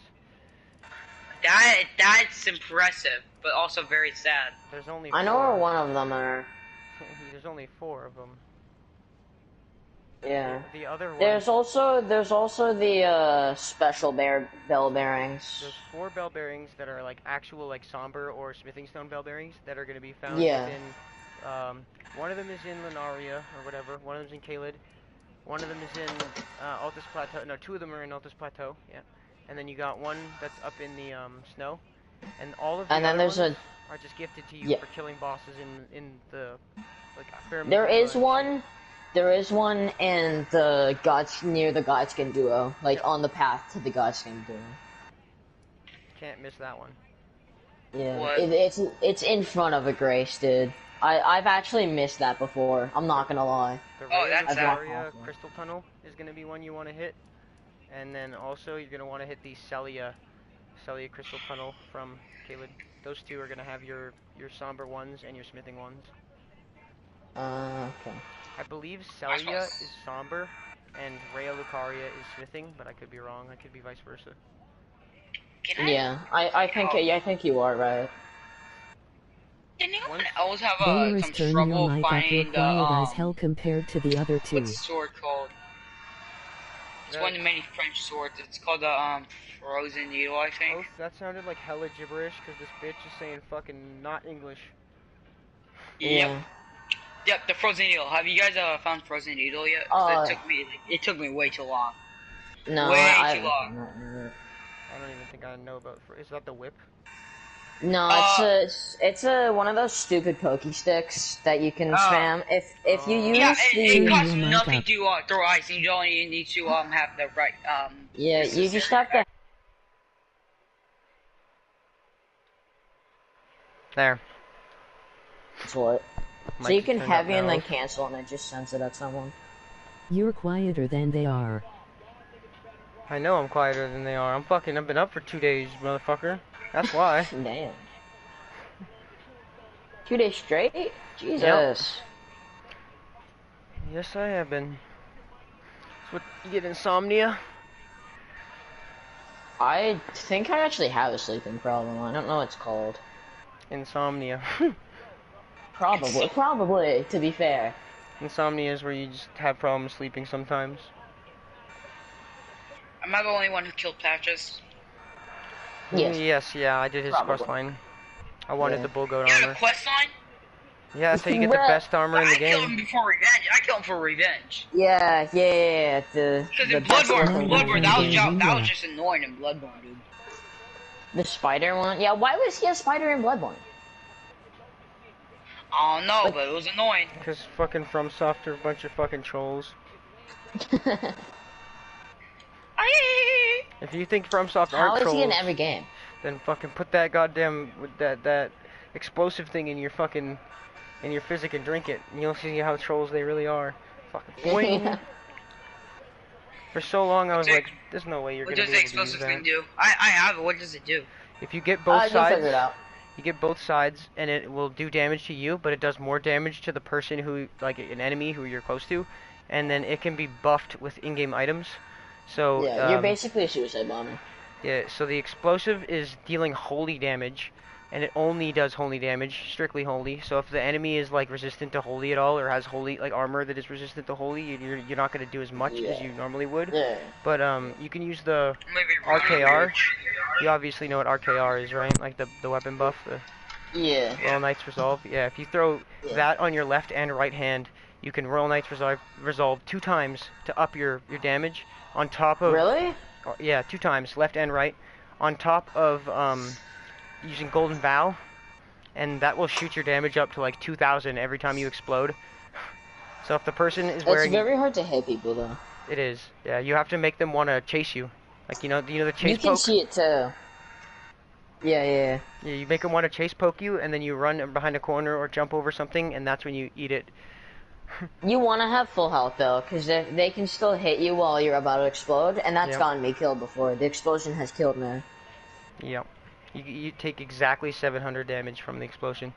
That's impressive, but also very sad. There's only I know where four. one of them are. There's only 4 of them. Yeah. The other one. There's also the special bell bearings. There's 4 bell bearings that are like actual like somber or smithing stone bell bearings that are going to be found Yeah. within. One of them is in Lunaria or whatever. One of them's in Caelid. One of them is in Altus Plateau. No, 2 of them are in Altus Plateau. Yeah. And then you got one that's up in the snow. And all of the And then other there's ones are just gifted to you Yeah. for killing bosses in the like pyramids. There and is all that shit. one. There is one in the gods near the Godskin duo, like Yep. on the path to the Godskin duo. Can't miss that one. Yeah, What? it's in front of a Grace, dude. I've actually missed that before. I'm not gonna lie. The Oh, Ray that's sad. Lucaria Crystal Tunnel is going to be one you want to hit. And then also you're going to want to hit the Celia Crystal Tunnel from Caelid. Those 2 are going to have your somber ones and your smithing ones. Okay. I believe Celia is somber and Rhea Lucaria is smithing, but I could be wrong. I could be vice versa. Can I? Yeah, I think you are right. Can anyone Once- else have Beerus, some turn your trouble mic up. You're finding quiet as hell compared to the other 2. what's the sword called? It's That- one of the many French swords. It's called the Frozen Needle, I think. Oh, that sounded like hella gibberish because this bitch is saying fucking not English. Yeah. Yep, the Frozen Needle. Have you guys found Frozen Needle yet? 'Cause it took me way too long. No, Way I too long. I don't even think I know about. Is that the whip? No, it's a one of those stupid pokey sticks that you can spam. If you use Yeah, it the costs Your mic nothing up. to throw ice, and you don't even need to have the right yeah, you just have to. There. That's what. So Mic you is can turned up heavy and now. then cancel, and it just sends it at someone. You're quieter than they are. I know I'm quieter than they are. I've been up for 2 days, motherfucker. That's why. Damn. 2 days straight? Jesus. Yes, I have been. That's what you get insomnia. I think I actually have a sleeping problem. I don't know what it's called. Insomnia. Probably, to be fair. Insomnia is where you just have problems sleeping sometimes. Am I the only one who killed Patches? Yes. Yes, yeah, I did his Probably. quest line. I wanted Yeah. the bull goat You have armor. a quest line? Yeah, that's how you get the Bruh. best armor in the I killed him game. before revenge. I killed him for revenge. Yeah. Because The in best Bloodborne, weapon Bloodborne, that was yeah. just annoying in Bloodborne, dude. The spider one? Yeah, why was he a spider in Bloodborne? I don't know, but it was annoying. Because fucking FromSoft are a bunch of fucking trolls. If you think FromSoft How aren't is he in trolls, every game? then fucking put that goddamn with that explosive thing in your fucking physic and drink it, and you'll see how trolls they really are. Fucking boing. For so long I was What like, there's no way you're What gonna does be the able to use explosive that. thing do? I have it. What does it do? If you get both You'll sides, figure it out. you get both sides, and it will do damage to you, but it does more damage to the person who, like an enemy who you're close to, and then it can be buffed with in-game items. So Yeah, you're basically a suicide bomber. yeah, so the explosive is dealing holy damage, and it only does holy damage, strictly holy. So if the enemy is like resistant to holy at all, or has holy like armor that is resistant to holy, you're not gonna do as much as you normally would. Yeah. But you can use the Maybe RKR. You obviously know what RKR is, right? Like the weapon buff, the Yeah. Royal Knight's Resolve. Yeah, if you throw Yeah. that on your left and right hand, you can Royal Knight's Resolve 2 times to up your damage on top of... Really? Yeah, 2 times, left and right, on top of using Golden Vow, and that will shoot your damage up to like 2,000 every time you explode. So if the person is wearing... It's very hard to hit people though. It is. Yeah, you have to make them want to chase you. Like, you know the chase poke? You can see it too. Yeah. Yeah, you make them want to chase poke you, and then you run behind a corner or jump over something, and that's when you eat it. You want to have full health though, because they can still hit you while you're about to explode, and that's gotten me killed before. The explosion has killed me. Yep. You take exactly 700 damage from the explosion.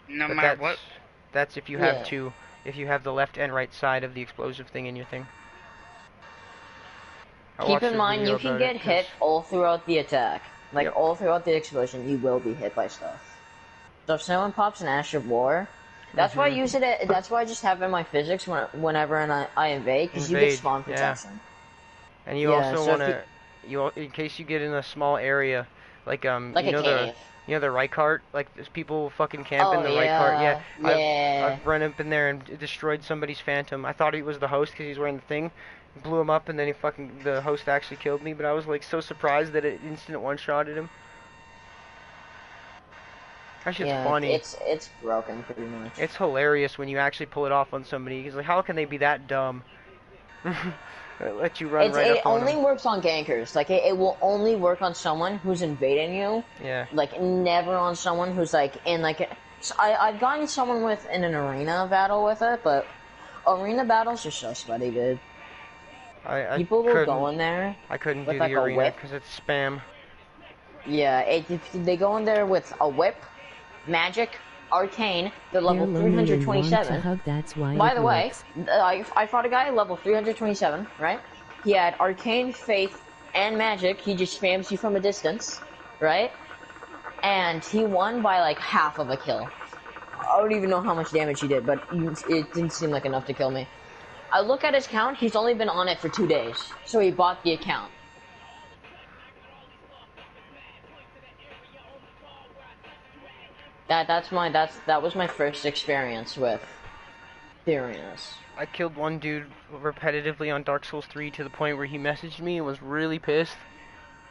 No But matter what. That's if you have two. If you have the left and right side of the explosive thing in your thing. Keep in mind, you can get hit all throughout the attack. Like, all throughout the explosion, you will be hit by stuff. So if someone pops an Ash of War, that's why I use it. That's why I just have it in my physics whenever I invade, because you get spawn protection. And you also want to, in case you get in a small area, like you know the right cart, like there's people fucking camping the right cart. Yeah. I've run up in there and destroyed somebody's phantom. I thought he was the host because he's wearing the thing. Blew him up, and then the host actually killed me, but I was like so surprised that it instant one-shotted him. That shit's funny. It's broken pretty much. It's hilarious when you actually pull it off on somebody. Cause like, how can they be that dumb? Let you run right up on them. It only works on gankers. Like it will only work on someone who's invading you. Yeah. Like never on someone who's like in like. I've gotten someone in an arena battle with it, but arena battles are so sweaty, dude. People will go in there. I couldn't do the arena because it's spam. Yeah, they go in there with a whip, magic, arcane. They're level 327. That's why By the way, I fought a guy level 327. Right? He had arcane, faith, and magic. He just spams you from a distance, right? And he won by like half of a kill. I don't even know how much damage he did, but it didn't seem like enough to kill me. I look at his count, he's only been on it for 2 days, so he bought the account. That was my first experience with Beerus. I killed one dude repetitively on Dark Souls 3 to the point where he messaged me and was really pissed.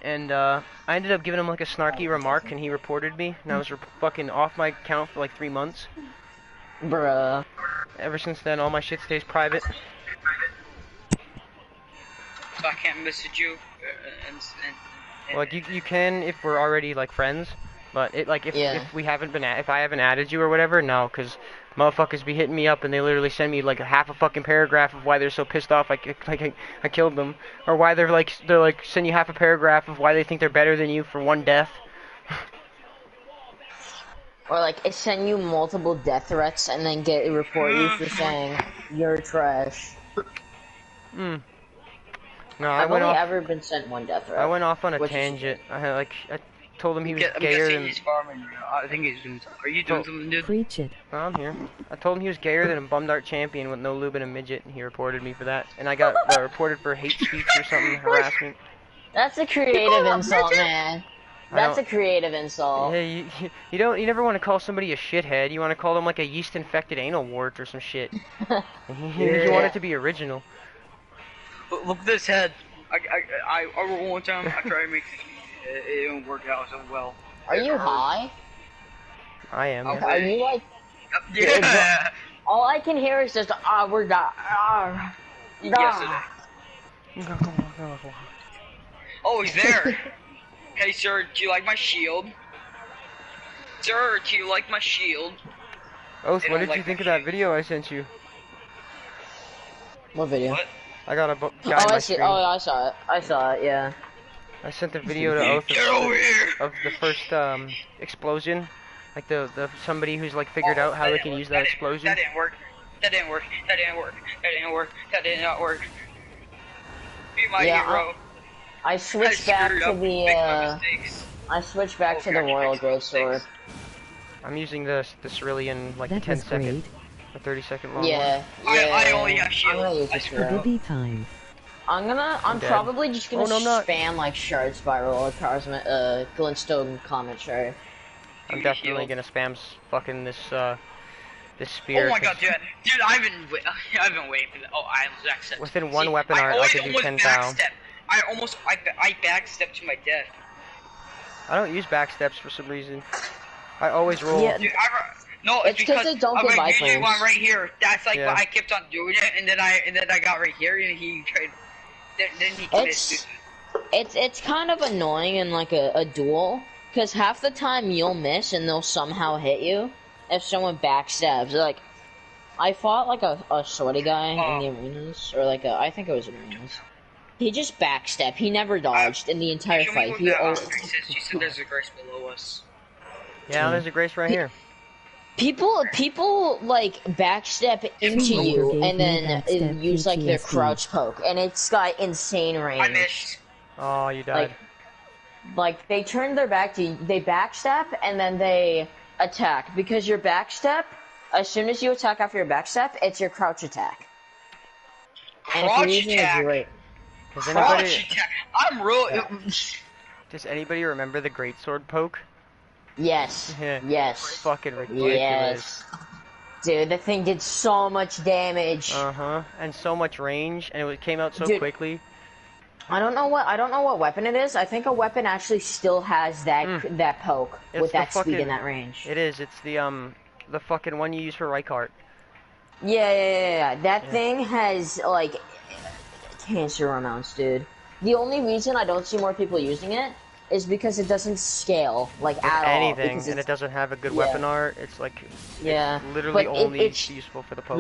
And I ended up giving him like a snarky remark, and he reported me, and I was fucking off my account for like 3 months. Bruh. Ever since then, all my shit stays private. So I can't message you. Like you can if we're already like friends, but if we haven't been if I haven't added you or whatever, no, because motherfuckers be hitting me up and they literally send me like half a fucking paragraph of why they're so pissed off I killed them, or why they're like send you half a paragraph of why they think they're better than you for one death. Or like it send you multiple death threats and then report you for saying you're trash. No, I've only ever been sent one death threat. I went off on a tangent. I told him he was gayer than... He's farming. I think he's doing something. Are you doing something, dude? Preach it. Oh, I'm here. I told him he was gayer than a bum dart champion with no lube and a midget, and he reported me for that. And I got reported for hate speech or something, harassment. That's a creative insult, man. That's a creative insult. Yeah, you never want to call somebody a shithead. You want to call them like a yeast-infected anal wart or some shit. You want it to be original. Look at this head. I roll one time. I try to make it didn't work out so well. Are you high? I am. Okay. Are you like? Yeah. All I can hear is just we're done. Yes, it is. Oh, he's there. Hey, sir, do you like my shield? Sir, do you like my shield? Oath, what did you think of that video I sent you? What video? What? I got a guy on my screen. Oh, I saw it. I saw it, yeah. I sent the video to Oath of the first explosion. Like the somebody who's like figured out how they can use that explosion. That didn't work. That didn't work. That didn't work. That didn't work. That did not work. Be my hero. I switched back to the I switched back to the Royal Greatsword. I'm using the Cerulean like 10-second or 30-second long. Yeah. I only have shield. Time. I'm probably just gonna spam like Shard Spiral or Glintstone Comet Shard. I'm definitely gonna spam fucking this the spear. Oh my 'cause god, dude, I've been waiting for that. Oh, I almost accept. Within one See, weapon art, I always could do almost 10,000. I backstep to my death. I don't use backsteps for some reason. I always roll. Yeah. Dude, no, It's 'cause they don't give like, usually iframes. one right here. That's like Yeah. I kept on doing it, and then I got right here, and he tried. Then he committed suicide. It's kind of annoying in like a duel, because half the time you'll miss and they'll somehow hit you if someone backstabs. Like, I fought like a sweaty guy in the arenas, or like I think it was arenas. He just backstepped. He never dodged in the entire Show me fight. what He the always. grace is. She said there's a grace below us. Yeah, there's a grace right here. People like backstep into Schumacher you gave and me then backstep use like their PTSD. crouch poke, and it's got insane I range. missed. Oh, you died. Like they turn their back to you, they backstep and then they attack, because your backstep, as soon as you attack after your backstep, it's your crouch attack. And if you're Crotch using a attack. great, Does Crotch anybody, attack. I'm real. does anybody remember the greatsword poke? yes, Yeah. yes, Fucking ridiculous. yes, dude, the thing did so much damage. And so much range, and it came out so Dude. quickly. I don't know what weapon it is. I think a weapon actually still has that that poke It's with the that speed fucking- and that range. It is. It's the fucking one you use for Reichardt. Yeah. That thing has like cancer amounts, dude. The only reason I don't see more people using it is because it doesn't scale like With at all. anything, because and it it's- doesn't have a good yeah. weapon art. It's like Yeah, it's literally but only it's useful for the poke.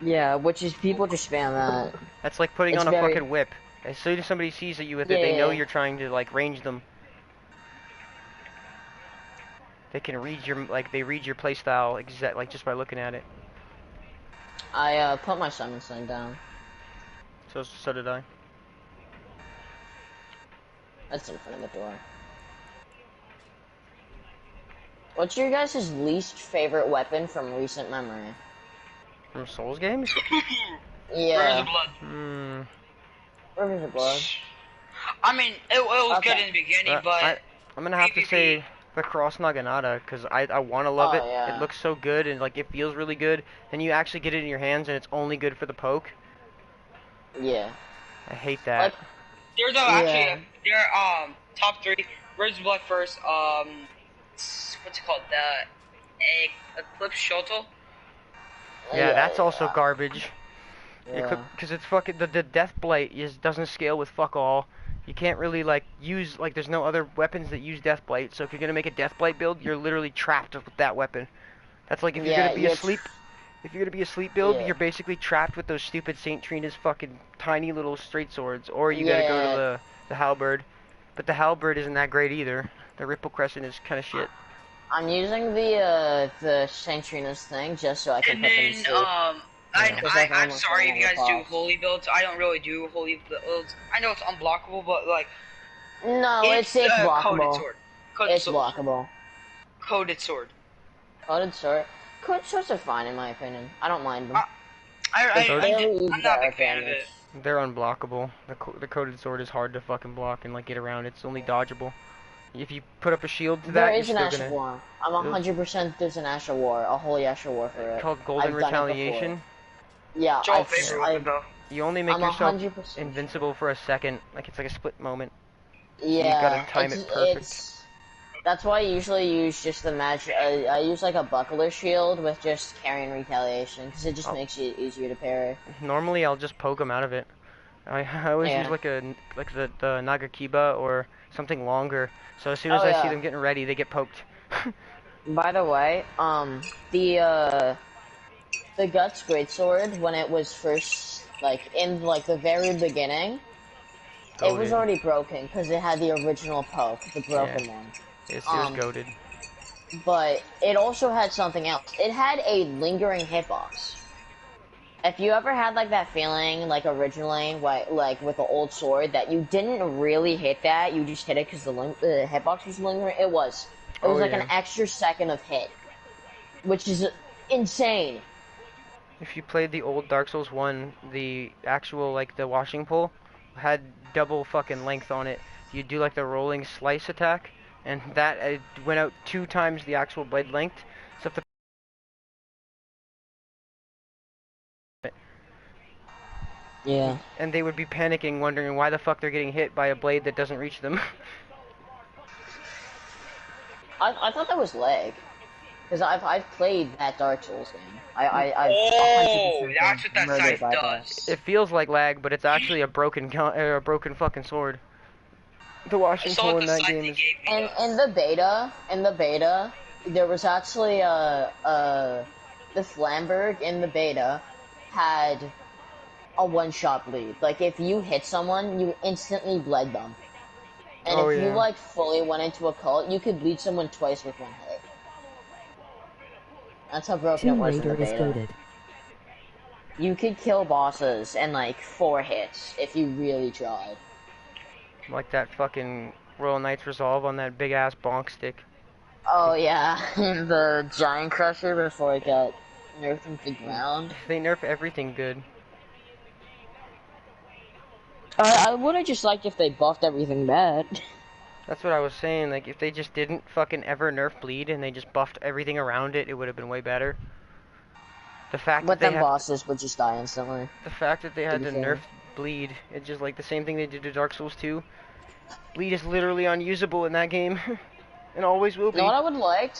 yeah, which is people just spam that. That's like putting It's on a very- fucking whip. As soon as somebody sees you with it, they know Yeah. you're trying to like range them. They can read your they read your playstyle like just by looking at it. I put my summon sling down. So did I. That's in front of the door. What's your guys' least favorite weapon from recent memory? From Souls games? Yeah. Where's the blood? Rivers of Blood. I mean, it was Okay. good in the beginning, but I'm gonna have to PvP. say the Cross Naginata, because I want to love Oh, it. yeah. It looks so good, and like it feels really good. Then you actually get it in your hands, and it's only good for the poke. Yeah. I hate that. Like, there's there top 3. Where's the blood first? What's it called? The Eclipse Shuttle. yeah, that's also garbage. Yeah. Because it's fucking the Death Blight doesn't scale with fuck all. You can't really like use there's no other weapons that use Death Blight. So if you're gonna make a Death Blight build, you're literally trapped with that weapon. That's like if you're Yeah, gonna be asleep. If you're gonna be a sleep build, Yeah. you're basically trapped with those stupid Saint Trina's fucking tiny little straight swords, or you gotta go to the halberd. But the halberd isn't that great either. The Ripple Crescent is kind of shit. I'm using the Saint Trina's thing just so I can And put them then to sleep. I'm sorry if you guys do Boss. holy builds. I don't really do holy builds. I know it's unblockable, but like No, it's coded blockable. sword. Coded It's sword. blockable. Coded sword. Coded sword. Coded swords are fine in my opinion. I don't mind them. I'm barely not a use big fan of damage. it. They're unblockable. The coated sword is hard to fucking block and like get around. It's only dodgeable. If you put up a shield to There that, is an you're Ash still of gonna. War. I'm 100% there's an Ash of War, a holy Ash of War for it. Called Golden I've done it before. Retaliation. Yeah, Joel favorite weapon I've, though. You only make I'm yourself 100%. invincible for a second. Like it's like a split moment. Yeah, gotta time it perfect. That's why I usually use just the magic. I use like a buckler shield with just carrying retaliation because it just Oh. makes it easier to parry. Normally, I'll just poke them out of it. I always Yeah. use like the Nagakiba or something longer. So as soon as Oh, I see yeah. them getting ready, they get poked. By the way, the Guts Greatsword when it was first like in like the very beginning, it was Goated. already broken because it had the original poke, the broken one. It was Um, goaded. But it also had something else. It had a lingering hitbox. If you ever had like that feeling, like originally, like with the old sword, that you didn't really hit that, you just hit it because the hitbox was lingering. It was Oh, like yeah. an extra second of hit, which is insane. If you played the old Dark Souls 1, the actual like the washing pole had double fucking length on it. You do like the rolling slice attack, and that went out 2 times the actual blade length. So if the Yeah. And they would be panicking, wondering why the fuck they're getting hit by a blade that doesn't reach them. I thought that was lag. Because I've played that Dark Souls game. I've Oh, 100% that's been what that murdered scythe by that. does. It feels like lag, but it's actually a broken fucking sword. The I washing saw tool what in the that scythe game they is. gave me And does. in the beta, there was actually the Flamberg in the beta had a one-shot bleed. Like if you hit someone, you instantly bled them. And Oh if you yeah. like fully went into a cult, you could bleed someone twice with one hit. That's how broken it Tomb was in the Raider is beta. goated. You could kill bosses in like 4 hits if you really tried. Like that fucking Royal Knight's Resolve on that big ass bonk stick. Oh yeah, the Giant Crusher before it got nerfed into the ground. They nerf everything good. I would have just liked if they buffed everything bad. That's what I was saying. Like if they just didn't fucking ever nerf bleed and they just buffed everything around it, it would have been way better. The fact that But they then have bosses would just die instantly. the fact that they To had be to fair. nerf bleed, it's just like the same thing they did to Dark Souls 2. Bleed is literally unusable in that game, and always will You know be. what I would like?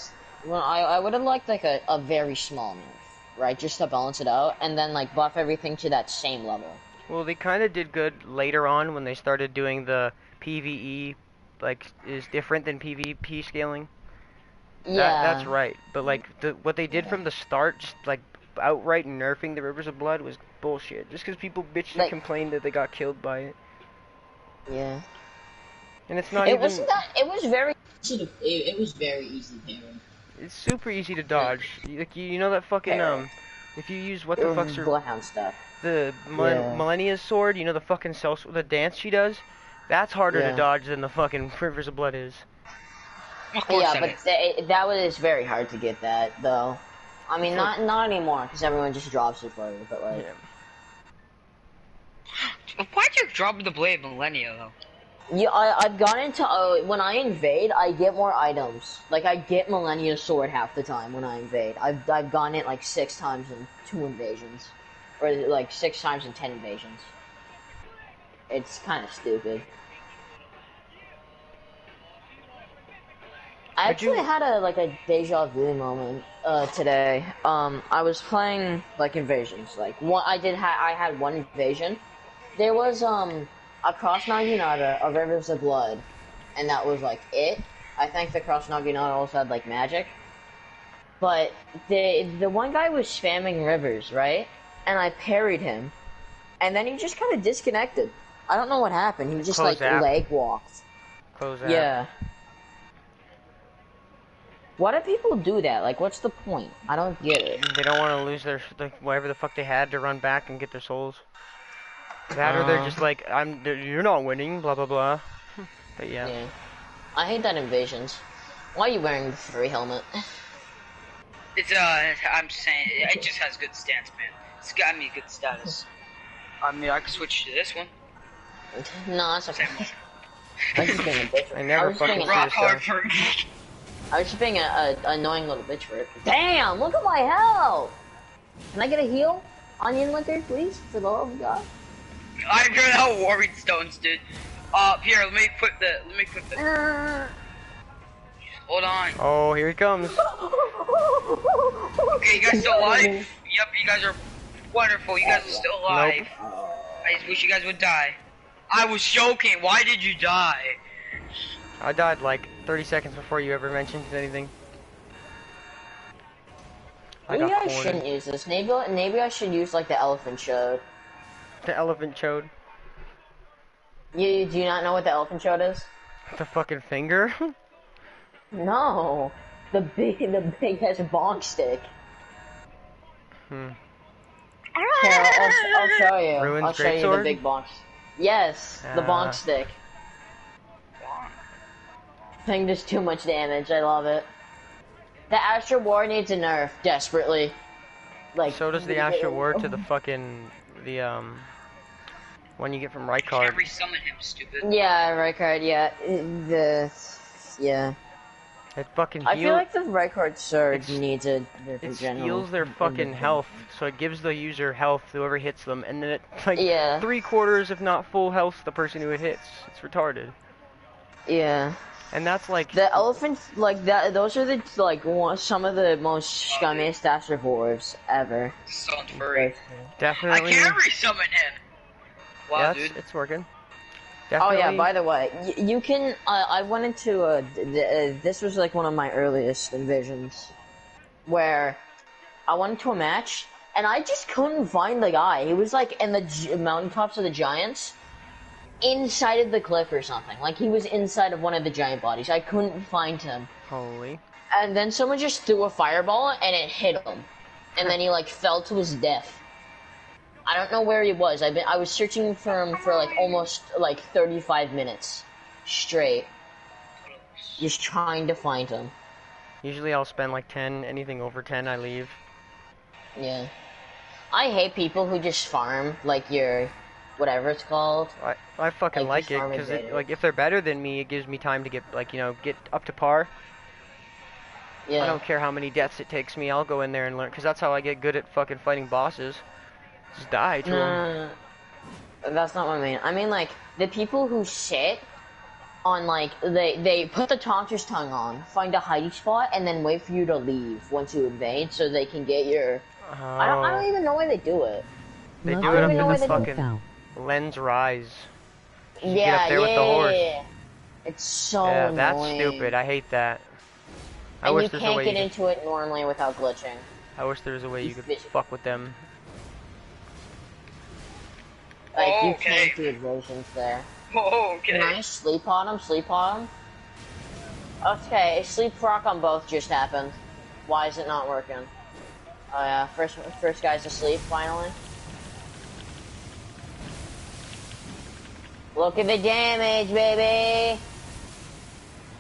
Well, I would have liked like a very small nerf, right? Just to balance it out, and then like buff everything to that same level. Well, they kind of did good later on when they started doing the PvE, like is different than PvP scaling. That's Yeah. right. But like what they did from the start, just like outright nerfing the Rivers of Blood was bullshit. Just because people bitched and Like, complained that they got killed by it, yeah. and it's not It even. wasn't that. It was very easy to. It was very easy to It's super easy to dodge. Like you know that fucking parry. if you use what the fuck's her Bloodhound stuff. the Yeah. Millennia's sword, you know the fucking the dance she does. That's harder to Yeah. dodge than the fucking Rivers of Blood is. Of course Yeah, that but is. that was very hard to get that though. I mean, For- not anymore because everyone just drops it for you. But like, Yeah. Why'd you drop the blade Millennia though? yeah, I've gone into when I invade, I get more items. Like I get Millennia Sword half the time when I invade. I've gone it like 6 times in 2 invasions, or like 6 times in 10 invasions. It's kind of stupid. I Would you- actually had a deja vu moment today. I was playing like invasions. Like one, I had one invasion. There was a Cross Naginata, a Rivers of Blood, and that was like it. I think the Cross Naginata also had like magic, but the one guy was spamming Rivers, right? And I parried him, and then he just kind of disconnected. I don't know what happened. He just Close like app. leg walked. Close app. Yeah. Why do people do that? Like, what's the point? I don't get it. They don't want to lose their like whatever the fuck they had to run back and get their souls. That or they're just like you're not winning, blah blah blah. But yeah. Yeah. I hate that invasions. Why are you wearing the furry helmet? It's I'm saying it just has good stance, man. It's got me good status. I mean, I could switch to this one. No, that's okay. I was just being a bitch. I never was just being fucking an- see Rock hard this for I was just being a annoying little bitch for it. Damn! Look at my health! Can I get a heal? Onion liquor, please? For the love of God. I don't know Warring Stones, dude. Here, let me put the. Hold on. Oh, here he comes. Okay, you guys still alive? Yep, you guys are wonderful. You guys are still alive. I just wish you guys would die. I was joking. Why did you die? I died like 30 seconds before you ever mentioned anything. I Maybe got I cornered. shouldn't use this. Maybe I should use like the elephant chode. The elephant chode. You do you not know what the elephant chode is? The fucking finger. No, the big ass bonk stick. Here, I'll show you. Ruin's I'll show you the greatsword? big bonk. Yes, the bonk Ah. stick. Thing does too much damage. I love it. The Astro War needs a nerf desperately. Like So does the Asher Ward to the fucking one you get from Can't Rykard. resummon him, stupid. Yeah, right card. Yeah, yeah. It fucking I feel heals. like the record surge It's- needs a It general. steals their fucking health, so it gives the user health, whoever hits them, and then it, like, Yeah. 3/4, if not full health, the person who it hits. It's retarded. Yeah. And that's like, The elephants, like that. Those are the some of the most scummiest astrivores ever. Sounds furry. definitely. I can't resummon him. Wow, Yeah, dude. it's working. Oh Definitely. yeah. By the way, you can. I went into this was like one of my earliest envisions, where I went into a match and I just couldn't find the guy. He was like in the mountaintops of the giants, inside of the cliff or something. Like he was inside of one of the giant bodies. I couldn't find him. Holy. And then someone just threw a fireball and it hit him, and then he like fell to his death. I don't know where he was. I was searching for him for like almost like 35 minutes straight, just trying to find him. Usually I'll spend like 10, anything over 10 I leave. Yeah, I hate people who just farm like your whatever it's called. I fucking Like, like it, farm because invaders. like, if they're better than me, it gives me time to get, like, you know, get up to par. Yeah. I don't care how many deaths it takes me, I'll go in there and learn, because that's how I get good at fucking fighting bosses. Just die to them. No, that's not what I mean. I mean like the people who sit on like they put the taunter's tongue on, find a hiding spot, and then wait for you to leave once you invade, so they can get your. I don't even know why they do it. They Love do it up even in know the why they do fucking foul. lens rise. You Yeah, get up there with the horse. yeah. It's so Yeah, annoying. that's stupid. I hate that. I And wish you there's a can't way get you into it normally without glitching. I wish there was a way you could Efficient. fuck with them. Like you Okay. can't do evasions there. Oh, Can I okay. sleep on them? Sleep on them? Okay, sleep rock on both just happened. Why is it not working? Oh yeah, first guy's asleep finally. Look at the damage, baby!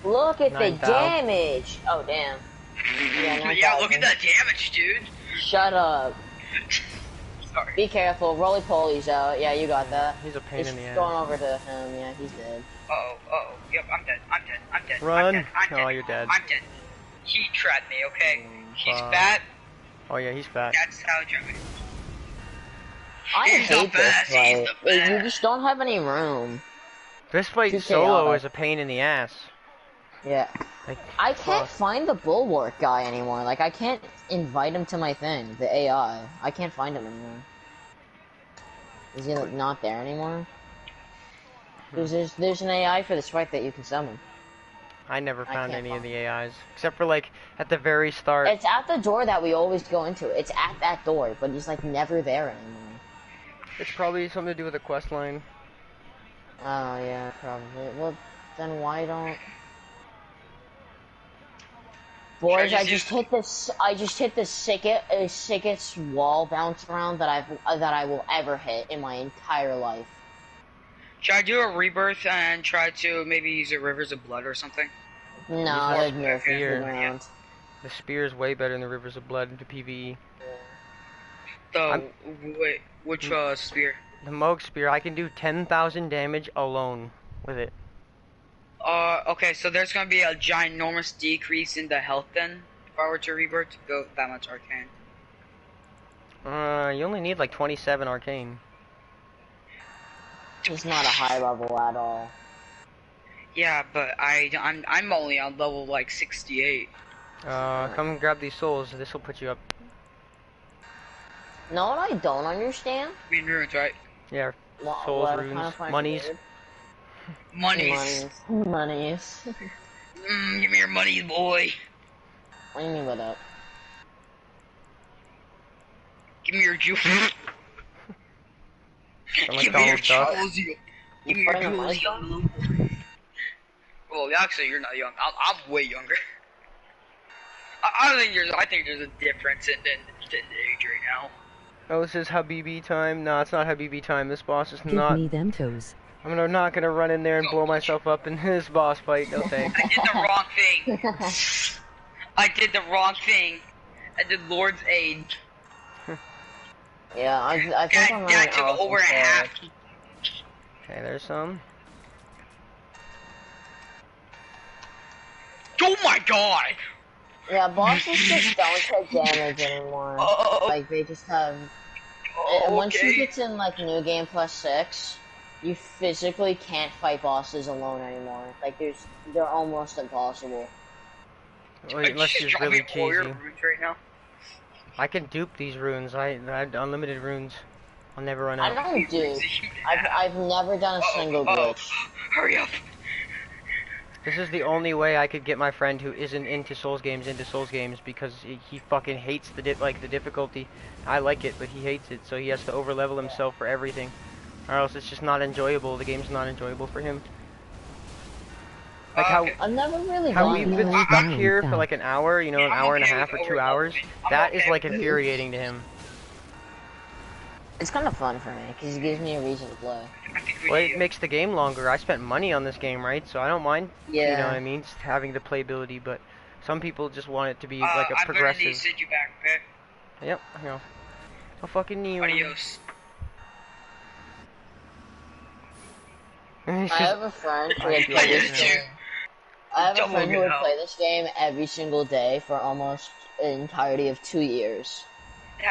Look at the 9,000. damage! Oh damn. Yeah, Yeah, look 9,000. at that damage, dude. Shut up. Sorry. Be careful, roly-poly's out. Yeah, you got that. He's a pain It's in the going ass. over to him, yeah, he's dead. Uh-oh. Yep, I'm dead. I'm dead. Run. I'm dead. Oh, you're dead. I'm dead. He trapped me, okay? He's Fuck. fat. Oh yeah, he's fat. That's how I trapped me. I He's the hate this best, he's fight. the best. You just don't have any room. This fight Too solo chaotic. is a pain in the ass. Yeah. Like, I can't fuck. find the bulwark guy anymore. Like, I can't invite him to my thing, the AI. I can't find him anymore. Is he like, not there anymore? Because there's an AI for this fight that you can summon. I never I found can't any of find the AIs. Except for, like, at the very start. It's at the door that we always go into. It's at that door, but he's like never there anymore. It's probably something to do with the quest line. Oh yeah, probably. Well, then why don't? Boys, Should I I just just hit the sickest wall bounce around that I will ever hit in my entire life. Should I do a rebirth and try to maybe use a Rivers of Blood or something? No, more there's no fear. flipping around. The spear is way better than the Rivers of Blood into PvE. Wait, which spear? The Moog spear, I can do 10,000 damage alone with it. Okay, so there's gonna be a ginormous decrease in the health then, if I were to rebirth to go that much arcane. You only need like 27 arcane. He's not a high level at all. Yeah, but I'm only on level like 68. Come grab these souls. This will put you up. Know what I don't understand? I mean runes, right? Yeah, What souls, I kinda runes, find monies. weird. Monies. Monies. Give me your money, boy. What do you mean by that? Give me your jewels. Sound like Give me your Donald Duck. jewels, you. Give me your fighting a jewels, mic? young little boy. Well, actually, you're not young. I'm way younger. I think there's a difference in age right now. Oh, this is Habibi time. No, it's not Habibi time. This boss is Give not. me them toes. I'm not gonna run in there and blow myself up in this boss fight. No thanks. I did the wrong thing. I did the wrong thing. I did Lord's Aid. Yeah, I think I'm running That took out over a instead. half. Okay, there's some. Oh my god! Yeah, bosses just don't take damage anymore. Oh, Like, they just have... Once you get to, like, New Game Plus 6, you physically can't fight bosses alone anymore. Like, they're almost impossible. Well, unless you're really cheesy. Right now. I can dupe these runes. I have unlimited runes. I'll never run I out. don't do. I've never done a single glitch. Hurry up! This is the only way I could get my friend who isn't into Souls games because he fucking hates the difficulty. I like it, but he hates it, so he has to overlevel himself for everything, or else it's just not enjoyable. The game's not enjoyable for him. Like I've never really how gotten we've been that. stuck here for like an hour, you know, an hour and a half or 2 hours. That is like infuriating to him. It's kind of fun for me because it gives me a reason to play. Well, it makes the game longer. I spent money on this game, right? So I don't mind. Yeah. You know what I mean? Just having the playability, but some people just want it to be like a progressive. I'm gonna send you back, okay? Yep, I know. I fucking need you. Adios. I have a friend who would play this game. I have a friend who would play this game every single day for almost the entirety of 2 years.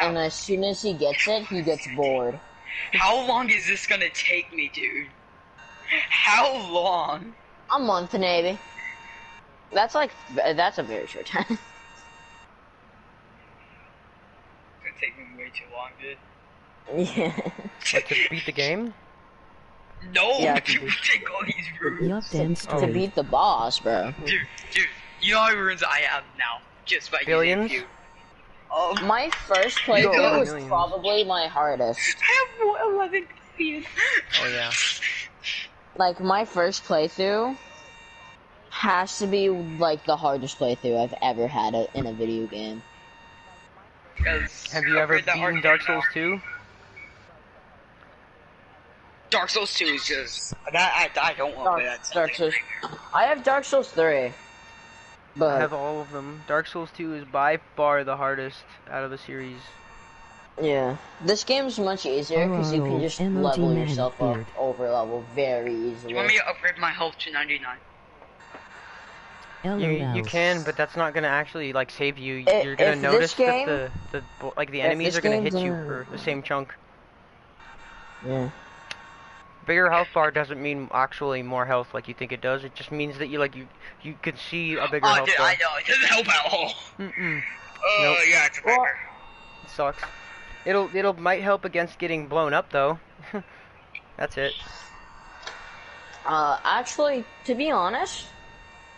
And as soon as he gets it, he gets bored. How long is this gonna take me, dude? How long? A month, maybe. That's a very short time. It's gonna take me way too long, dude. Yeah. What, to beat the game? No, Yeah, to take all these runes. Yup, damn To straight. beat the boss, bro. Dude, you know how many runes I have now? Just by Billions? using you. My first playthrough was probably my hardest. I have 11 billion. Oh yeah. Like, my first playthrough has to be, like, the hardest playthrough I've ever had in a video game. Have you ever beaten Dark Souls 2? Dark Souls 2 is just... I don't want to play that. Dark Souls. I have Dark Souls 3. But I have all of them. Dark Souls 2 is by far the hardest out of the series. yeah, this game's much easier because you can just MOG level man yourself up, beard. over level very easily. You want me to upgrade my health to 99? You can, but that's not gonna actually like save you. If- You're gonna if notice this game- that the enemies this are gonna hit game's you a- for the same chunk. Yeah. Bigger health bar doesn't mean actually more health like you think it does. It just means that you can see a bigger health Dude, bar. I know, it doesn't help at all. Mm-mm. Oh, Nope. yeah, it's a Well, bigger. It sucks. It'll might help against getting blown up though. That's it. Actually, to be honest,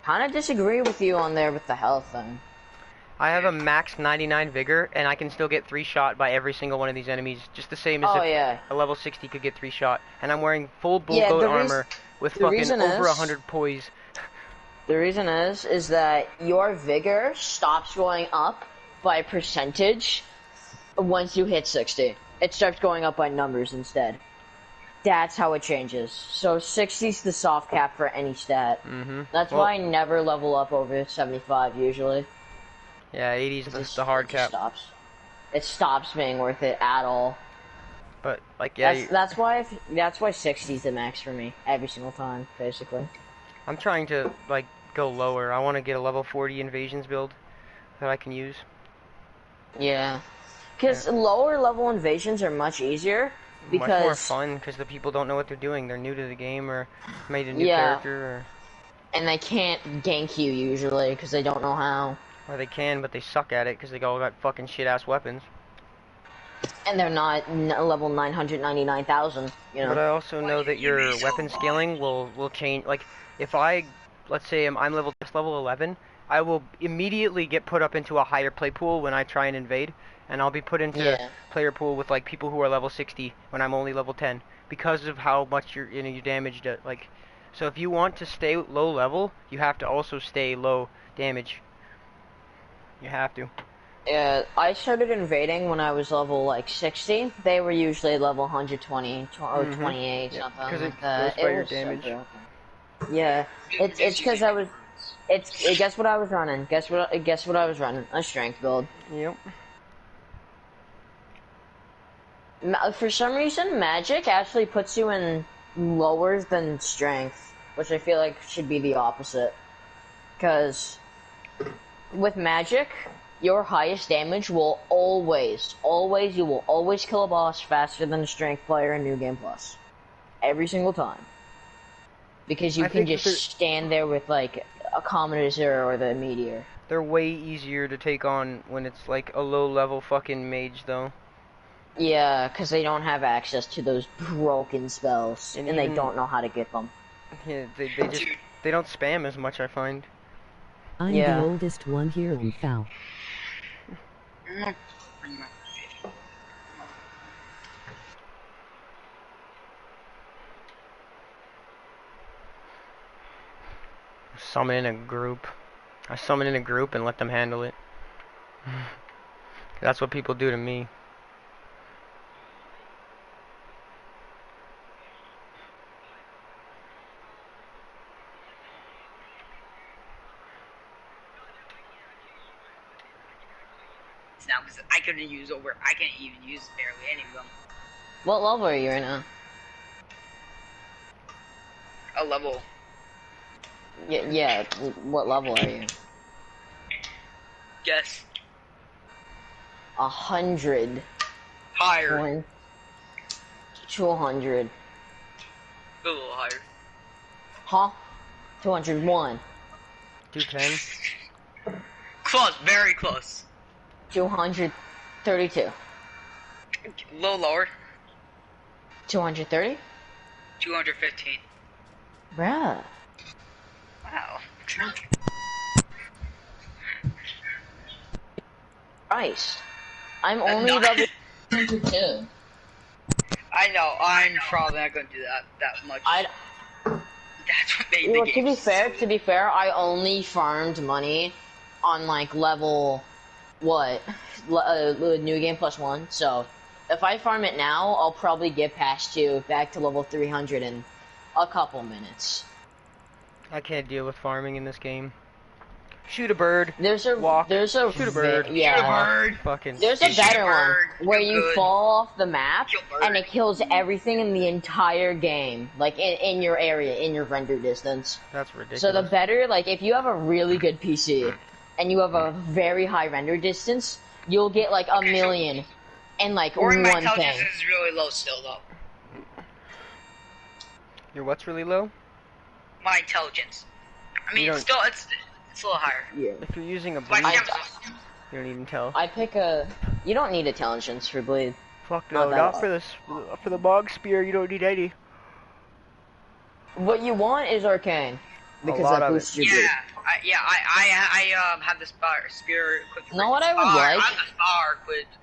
kind of disagree with you on there with the health thing. I have a max 99 vigor, and I can still get 3-shot by every single one of these enemies, just the same as Oh if yeah. a level 60 could get 3-shot. And I'm wearing full bull Yeah, boat the armor with the fucking reason over is- 100 poise. The reason is that your vigor stops going up by percentage once you hit 60. It starts going up by numbers instead. That's how it changes. So 60's the soft cap for any stat. Mm-hmm. That's why I never level up over 75 usually. Yeah, 80's It's- the hard it just cap. stops. It stops being worth it at all. But like, yeah, That's why 60's the max for me every single time, basically. I'm trying to like go lower. I want to get a level 40 invasions build that I can use. Yeah, because lower level invasions are much easier because Much more fun because the people don't know what they're doing. They're new to the game or made a new character, and they can't gank you usually because they don't know how. or they can, but they suck at it because they all got fucking shit ass weapons. And they're not level 999,000, you know. But I also know that your weapon scaling will change. Like, if let's say I'm level 11, I will immediately get put up into a higher play pool when I try and invade, and I'll be put into player pool with like people who are level 60 when I'm only level 10 because of how much you damaged it. Like, so if you want to stay low level, you have to also stay low damage. You have to. Yeah, I started invading when I was level like 60. They were usually level 120 or 28, something Because like it that. goes by your was so damage. broken. Yeah, it's because I was. Guess what I was running? Guess what I was running? A strength build. Yep. For some reason, magic actually puts you in lower than strength, which I feel like should be the opposite. Because with magic, your highest damage will always, you will always kill a boss faster than a strength player in New Game Plus. Every single time. Because you I can think that just stand there with, like, a Commodore or the Meteor. they're way easier to take on when it's like a low level fucking mage though. Yeah, because they don't have access to those broken spells, And and they even- don't know how to get them. Yeah, they just they don't spam as much, I find. I'm Yeah. the oldest one here in Foul. Summon in a group. I summon in a group and let them handle it. That's what people do to me. Now, because I can't even use barely any of them. What level are you right now? A level. Yeah, what level are you? Guess. 100. Higher. Going to 100. A little higher. Huh? 201. 210. Close, very close. 232. A little lower. 230? 215. Bruh. Wow. Christ. I'm only level 202. I know, I'm probably not gonna do that much. That's what made Well, the game to be fair, I only farmed money on like level, what, New Game Plus 1, so if I farm it now, I'll probably get past you back to level 300 in a couple minutes. I can't deal with farming in this game. Shoot a bird. Shoot a bird. yeah. Shoot a bird. Fucking. There's a Shoot a better bird. one where You're you good. fall off the map Kill bird. and it kills everything in the entire game, like in your area, in your render distance. That's ridiculous. So the better, like if you have a really good PC and you have a very high render distance, you'll get like a million and like Or one my thing. intelligence is really low still though. Your what's really low? My intelligence. I mean, You it's still it's a little higher. Yeah. If you're using a My bleed, stam's you don't even tell. I pick a. You don't need intelligence for bleed. Fuck not no, that not low. for this. For the bog spear, you don't need any. What you want is arcane because lot that of boosts it. your bleed. I have the spear equipped. You know what I would I like? have the spar equipped.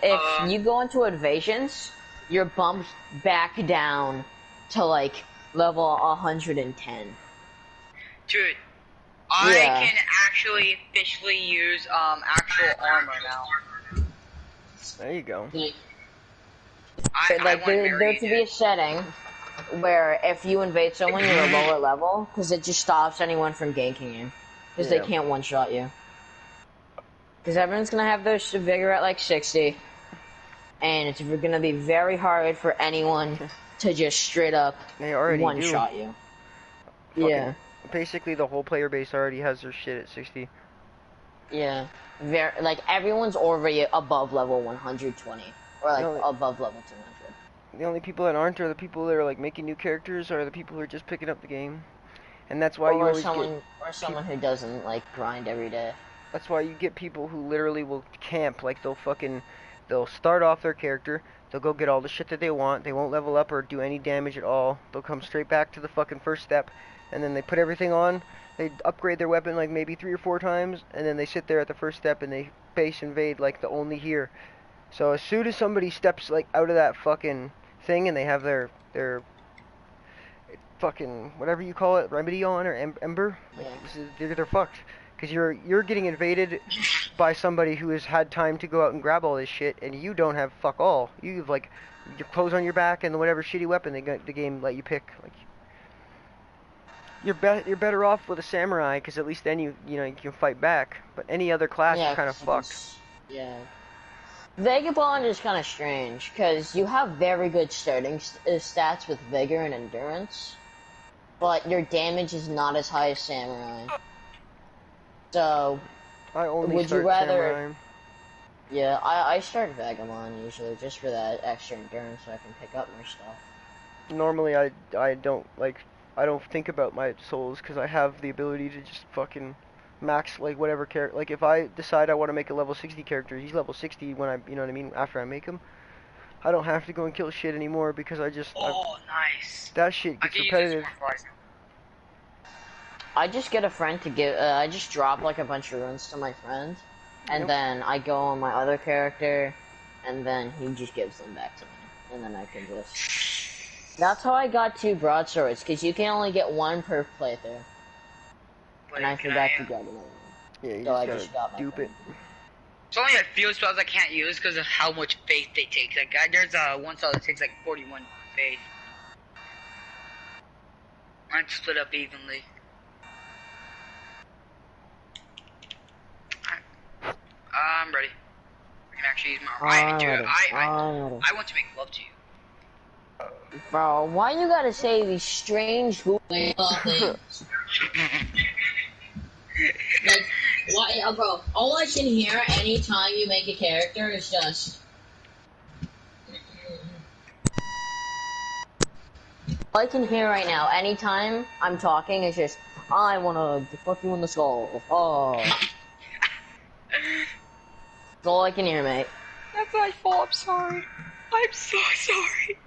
If you go into evasions, you're bumped back down to like level 110. Dude, I Yeah. can actually officially use actual armor now. There you go. But, like there to be a setting where if you invade someone, you're a lower level because it just stops anyone from ganking you because Yeah. they can't one shot you. Because everyone's gonna have their vigor at like 60, and it's gonna be very hard for anyone to just straight up They already one do. shot you. Fucking- Yeah, Basically, the whole player base already has their shit at 60. yeah. Like everyone's already above level 120 or like No, above level 200. The only people that aren't are the people that are like making new characters, or the people who are just picking up the game. And that's why you Or always someone who doesn't like grind every day. That's why you get people who literally will camp. Like they'll start off their character, they'll go get all the shit that they want, they won't level up or do any damage at all, they'll come straight back to the fucking first step, and then they put everything on, they upgrade their weapon like maybe 3 or 4 times, and then they sit there at the first step and they base invade like the only here. So as soon as somebody steps like out of that fucking thing and they have their fucking whatever you call it, remedy on or ember, like, they're fucked. Because you're getting invaded by somebody who has had time to go out and grab all this shit, and you don't have fuck all. You have like your clothes on your back and whatever shitty weapon the game let you pick. Like you're better off with a samurai, because at least then you can fight back. But any other class, you're kind of fucked. Yeah. Vagabond is kind of strange because you have very good starting stats with vigor and endurance, but your damage is not as high as samurai. So, I only Would you start rather? Samurai. Yeah, I start Vagabond usually just for that extra endurance so I can pick up more stuff. Normally, I don't like, I don't think about my souls because I have the ability to just fucking max like whatever character. Like if I decide I want to make a level 60 character, he's level 60 when I, you know what I mean, after I make him. I don't have to go and kill shit anymore because Oh, nice. that shit I gets can use this repetitive. more flies. I just get a friend to give. I just drop like a bunch of runes to my friend, and Yep. then I go on my other character, and then he just gives them back to me, and then I can just. That's how I got 2 broadswords, because you can only get 1 per playthrough, and I Can forgot to get another one, Yeah, you so just I gotta just got my dupe it. friend. It's only a few spells I can't use because of how much faith they take. Like, there's one spell that takes like 41 faith. Mine split up evenly. I'm ready. I can actually use my. I want to make love to you. Bro, why you gotta say these strange things? Like, why, bro? All I can hear anytime you make a character is just. All I can hear right now, anytime I'm talking, is just, I wanna fuck you in the skull. Oh. That's all I can hear, mate. That's my fault. I'm sorry. I'm so sorry.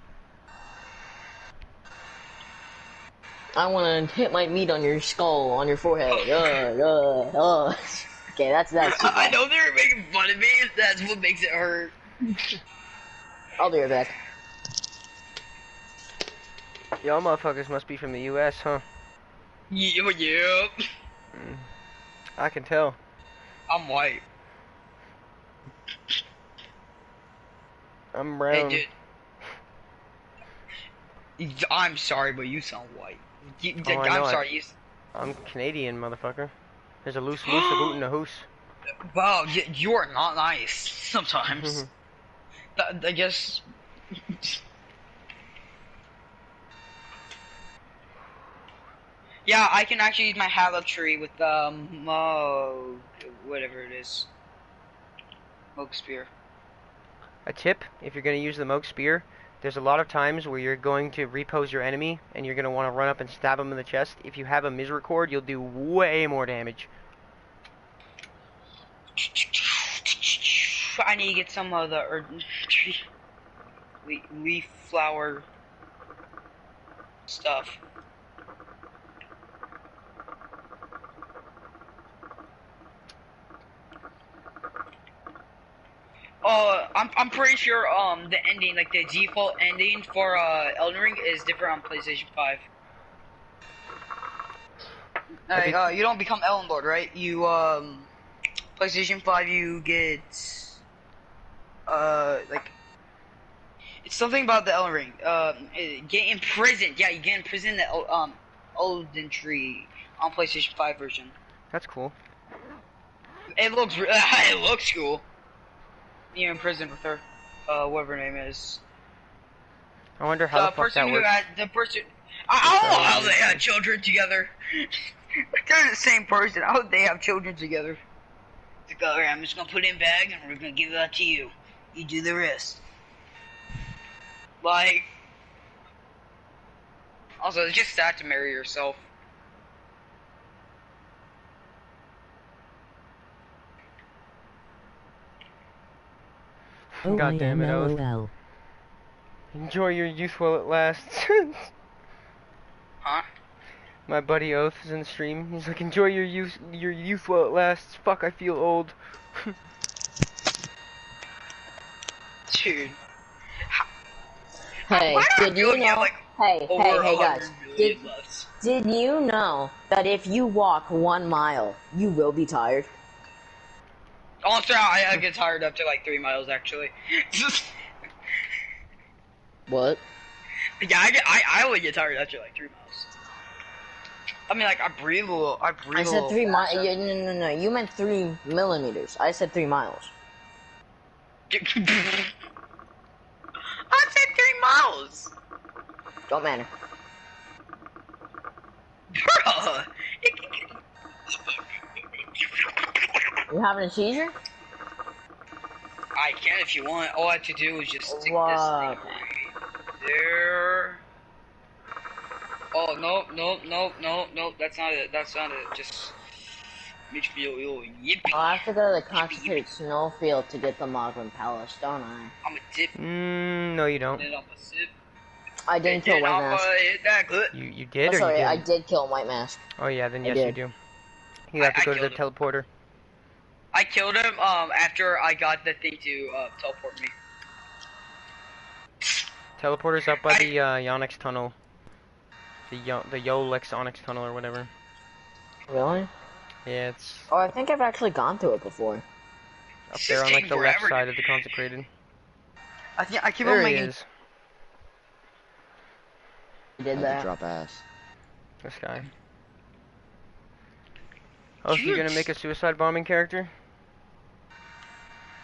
I wanna hit my meat on your skull, on your forehead. Okay, that's I know they were making fun of me. That's what makes it hurt. I'll be right back. Y'all motherfuckers must be from the U.S., huh? Yep. I can tell. I'm white. I'm brown. Hey, dude. I'm sorry, but you sound white. Oh, I know. I'm sorry. I'm Canadian, motherfucker. There's a loose moose, a boot, and a hoose. Wow, you are not nice sometimes. I guess. Yeah, I can actually use my Hallow tree with whatever it is. Moke spear. A tip, if you're going to use the Moke Spear, there's a lot of times where you're going to repose your enemy, and you're going to want to run up and stab him in the chest. If you have a misrecord, you'll do way more damage. I need to get some of the leaf flower stuff. I'm pretty sure the ending, like the default ending for Elden Ring is different on PlayStation 5. Like, you don't become Elden Lord, right? You PlayStation 5 you get like it's something about the Elden Ring. Get imprisoned. Yeah, you get imprisoned in the Elden Tree on PlayStation 5 version. That's cool. It looks it looks cool. You're in prison with her, whatever her name is. I wonder how the fuck that works. The person. I don't know how they had children together. They're the same person. How would they have children together? Like, alright, I'm just gonna put it in a bag and we're gonna give it out to you. You do the rest. Like. Also, it's just sad to marry yourself. Oh, God damn it, Oath. LOL. Enjoy your youth while it lasts. Huh? My buddy Oath is in the stream. He's like, enjoy your youth while it lasts. Fuck, I feel old. Dude. Hey, did you know? Like, hey, guys. Left. Did you know that if you walk 1 mile, you will be tired? Also, I get tired up to like 3 miles actually. What? Yeah, I only get tired after like 3 miles. I mean, like I breathe a little. I said 3 miles. No. You meant 3 millimeters. I said 3 miles. I said 3 miles. Don't matter. Bruh. You having a seizure? I can if you want. All I have to do is just stick this thing What? right there. Oh, nope. That's not it. That's not it. Just makes me feel yippee. I'll have to go to the Yippee, concentrated snowfield to get the Mogwin Palace, don't I? I'm a dip. No, you don't. Then I'm a sip. I didn't kill White I'm Mask. hit that good. You Oh, did or sorry, you I didn't? did kill White Mask. Oh yeah, then I yes you did. do. You have to I go to the killed teleporter. I killed him after I got the thing to teleport me. Teleporter's up by the Yonyx tunnel. The Yolex Onyx tunnel or whatever. Really? Yeah, it's Oh, I think I've actually gone through it before. up It's there just on like taking the left forever, side dude. of the consecrated. I keep There on he making. is. You did I that. could drop ass. This guy. Oh, so you're gonna make a suicide bombing character?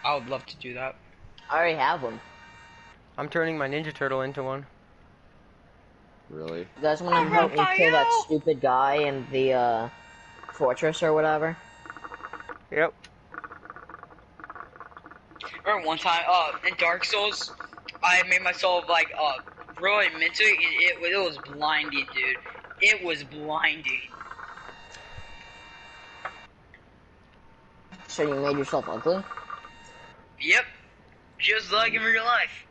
I would love to do that. I already have one. I'm turning my Ninja Turtle into one. Really? You guys want to help me kill that stupid guy in the fortress or whatever? Yep. Remember one time, in Dark Souls, I made myself like really into it. It was blinding, dude. It was blinding. So you made yourself ugly? Yep, just like in real life.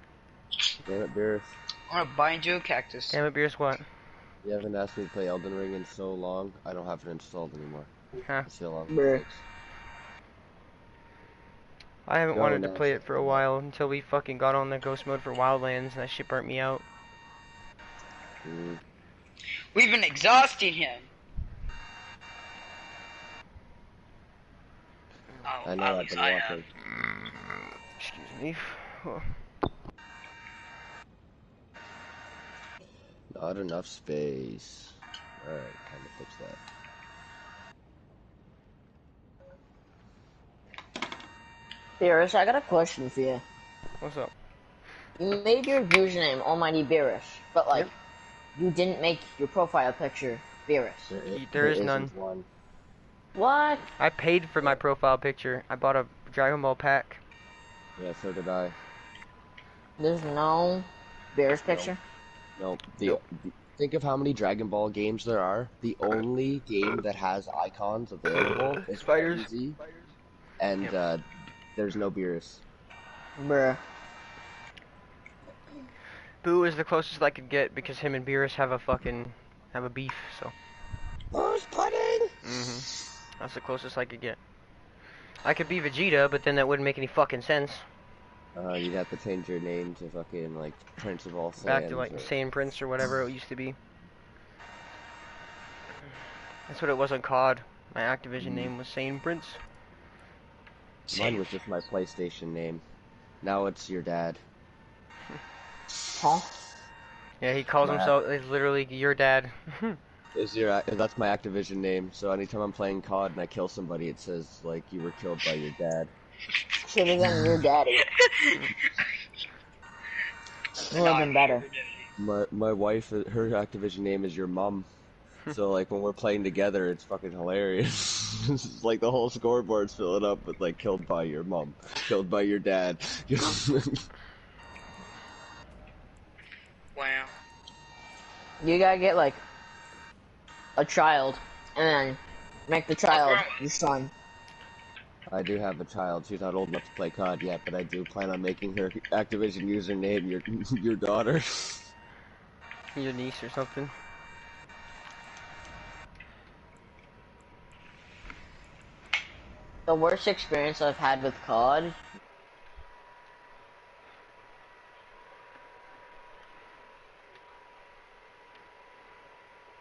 Damn it, Beerus. I'm gonna bind you a cactus. Damn it, Beerus, what? You haven't asked me to play Elden Ring in so long, I don't have it installed anymore. Huh. That's how long Bruh. it takes. I haven't Go wanted to now, play it for a go. while until we fucking got on the ghost mode for Wildlands and that shit burnt me out. Mm. We've been exhausting him. Oh, I know, at I've least been I watching. have. Excuse me. Oh. Not enough space. Alright, time to fix that. Beerus, I got a question for you. What's up? You made your username AllMightyBeerus, but like, Yep. you didn't make your profile picture Beerus. There is isn't none. one. What? I paid for my profile picture. I bought a Dragon Ball pack. Yeah, so did I. There's no Beerus picture? No, Nope. think of how many Dragon Ball games there are. The only game that has icons available is Spiders. Z, and Yep. there's no Beerus. Bruh. Boo is the closest I could get because him and Beerus have a beef, so. Who's pudding? That's the closest I could get. I could be Vegeta, but then that wouldn't make any fucking sense. You'd have to change your name to fucking, like, Prince of all Back Saiyans. to like or- Saiyan Prince or whatever it used to be. That's what it was on COD. My Activision name was Saiyan Prince. Mine was just my PlayStation name. Now it's your dad. Huh? Yeah, he calls My- himself, it's literally your dad. That's my Activision name, so anytime I'm playing COD and I kill somebody, it says, like, you were killed by your dad. Should have been your daddy. It would have been better. My wife, her Activision name is your mom. So, like, when we're playing together, it's fucking hilarious. It's like the whole scoreboard's filling up with, like, killed by your mom, killed by your dad. Wow. You gotta get like a child, and then make the child your son. I do have a child. She's not old enough to play COD yet, but I do plan on making her Activision username your daughter. Your niece or something. The worst experience I've had with COD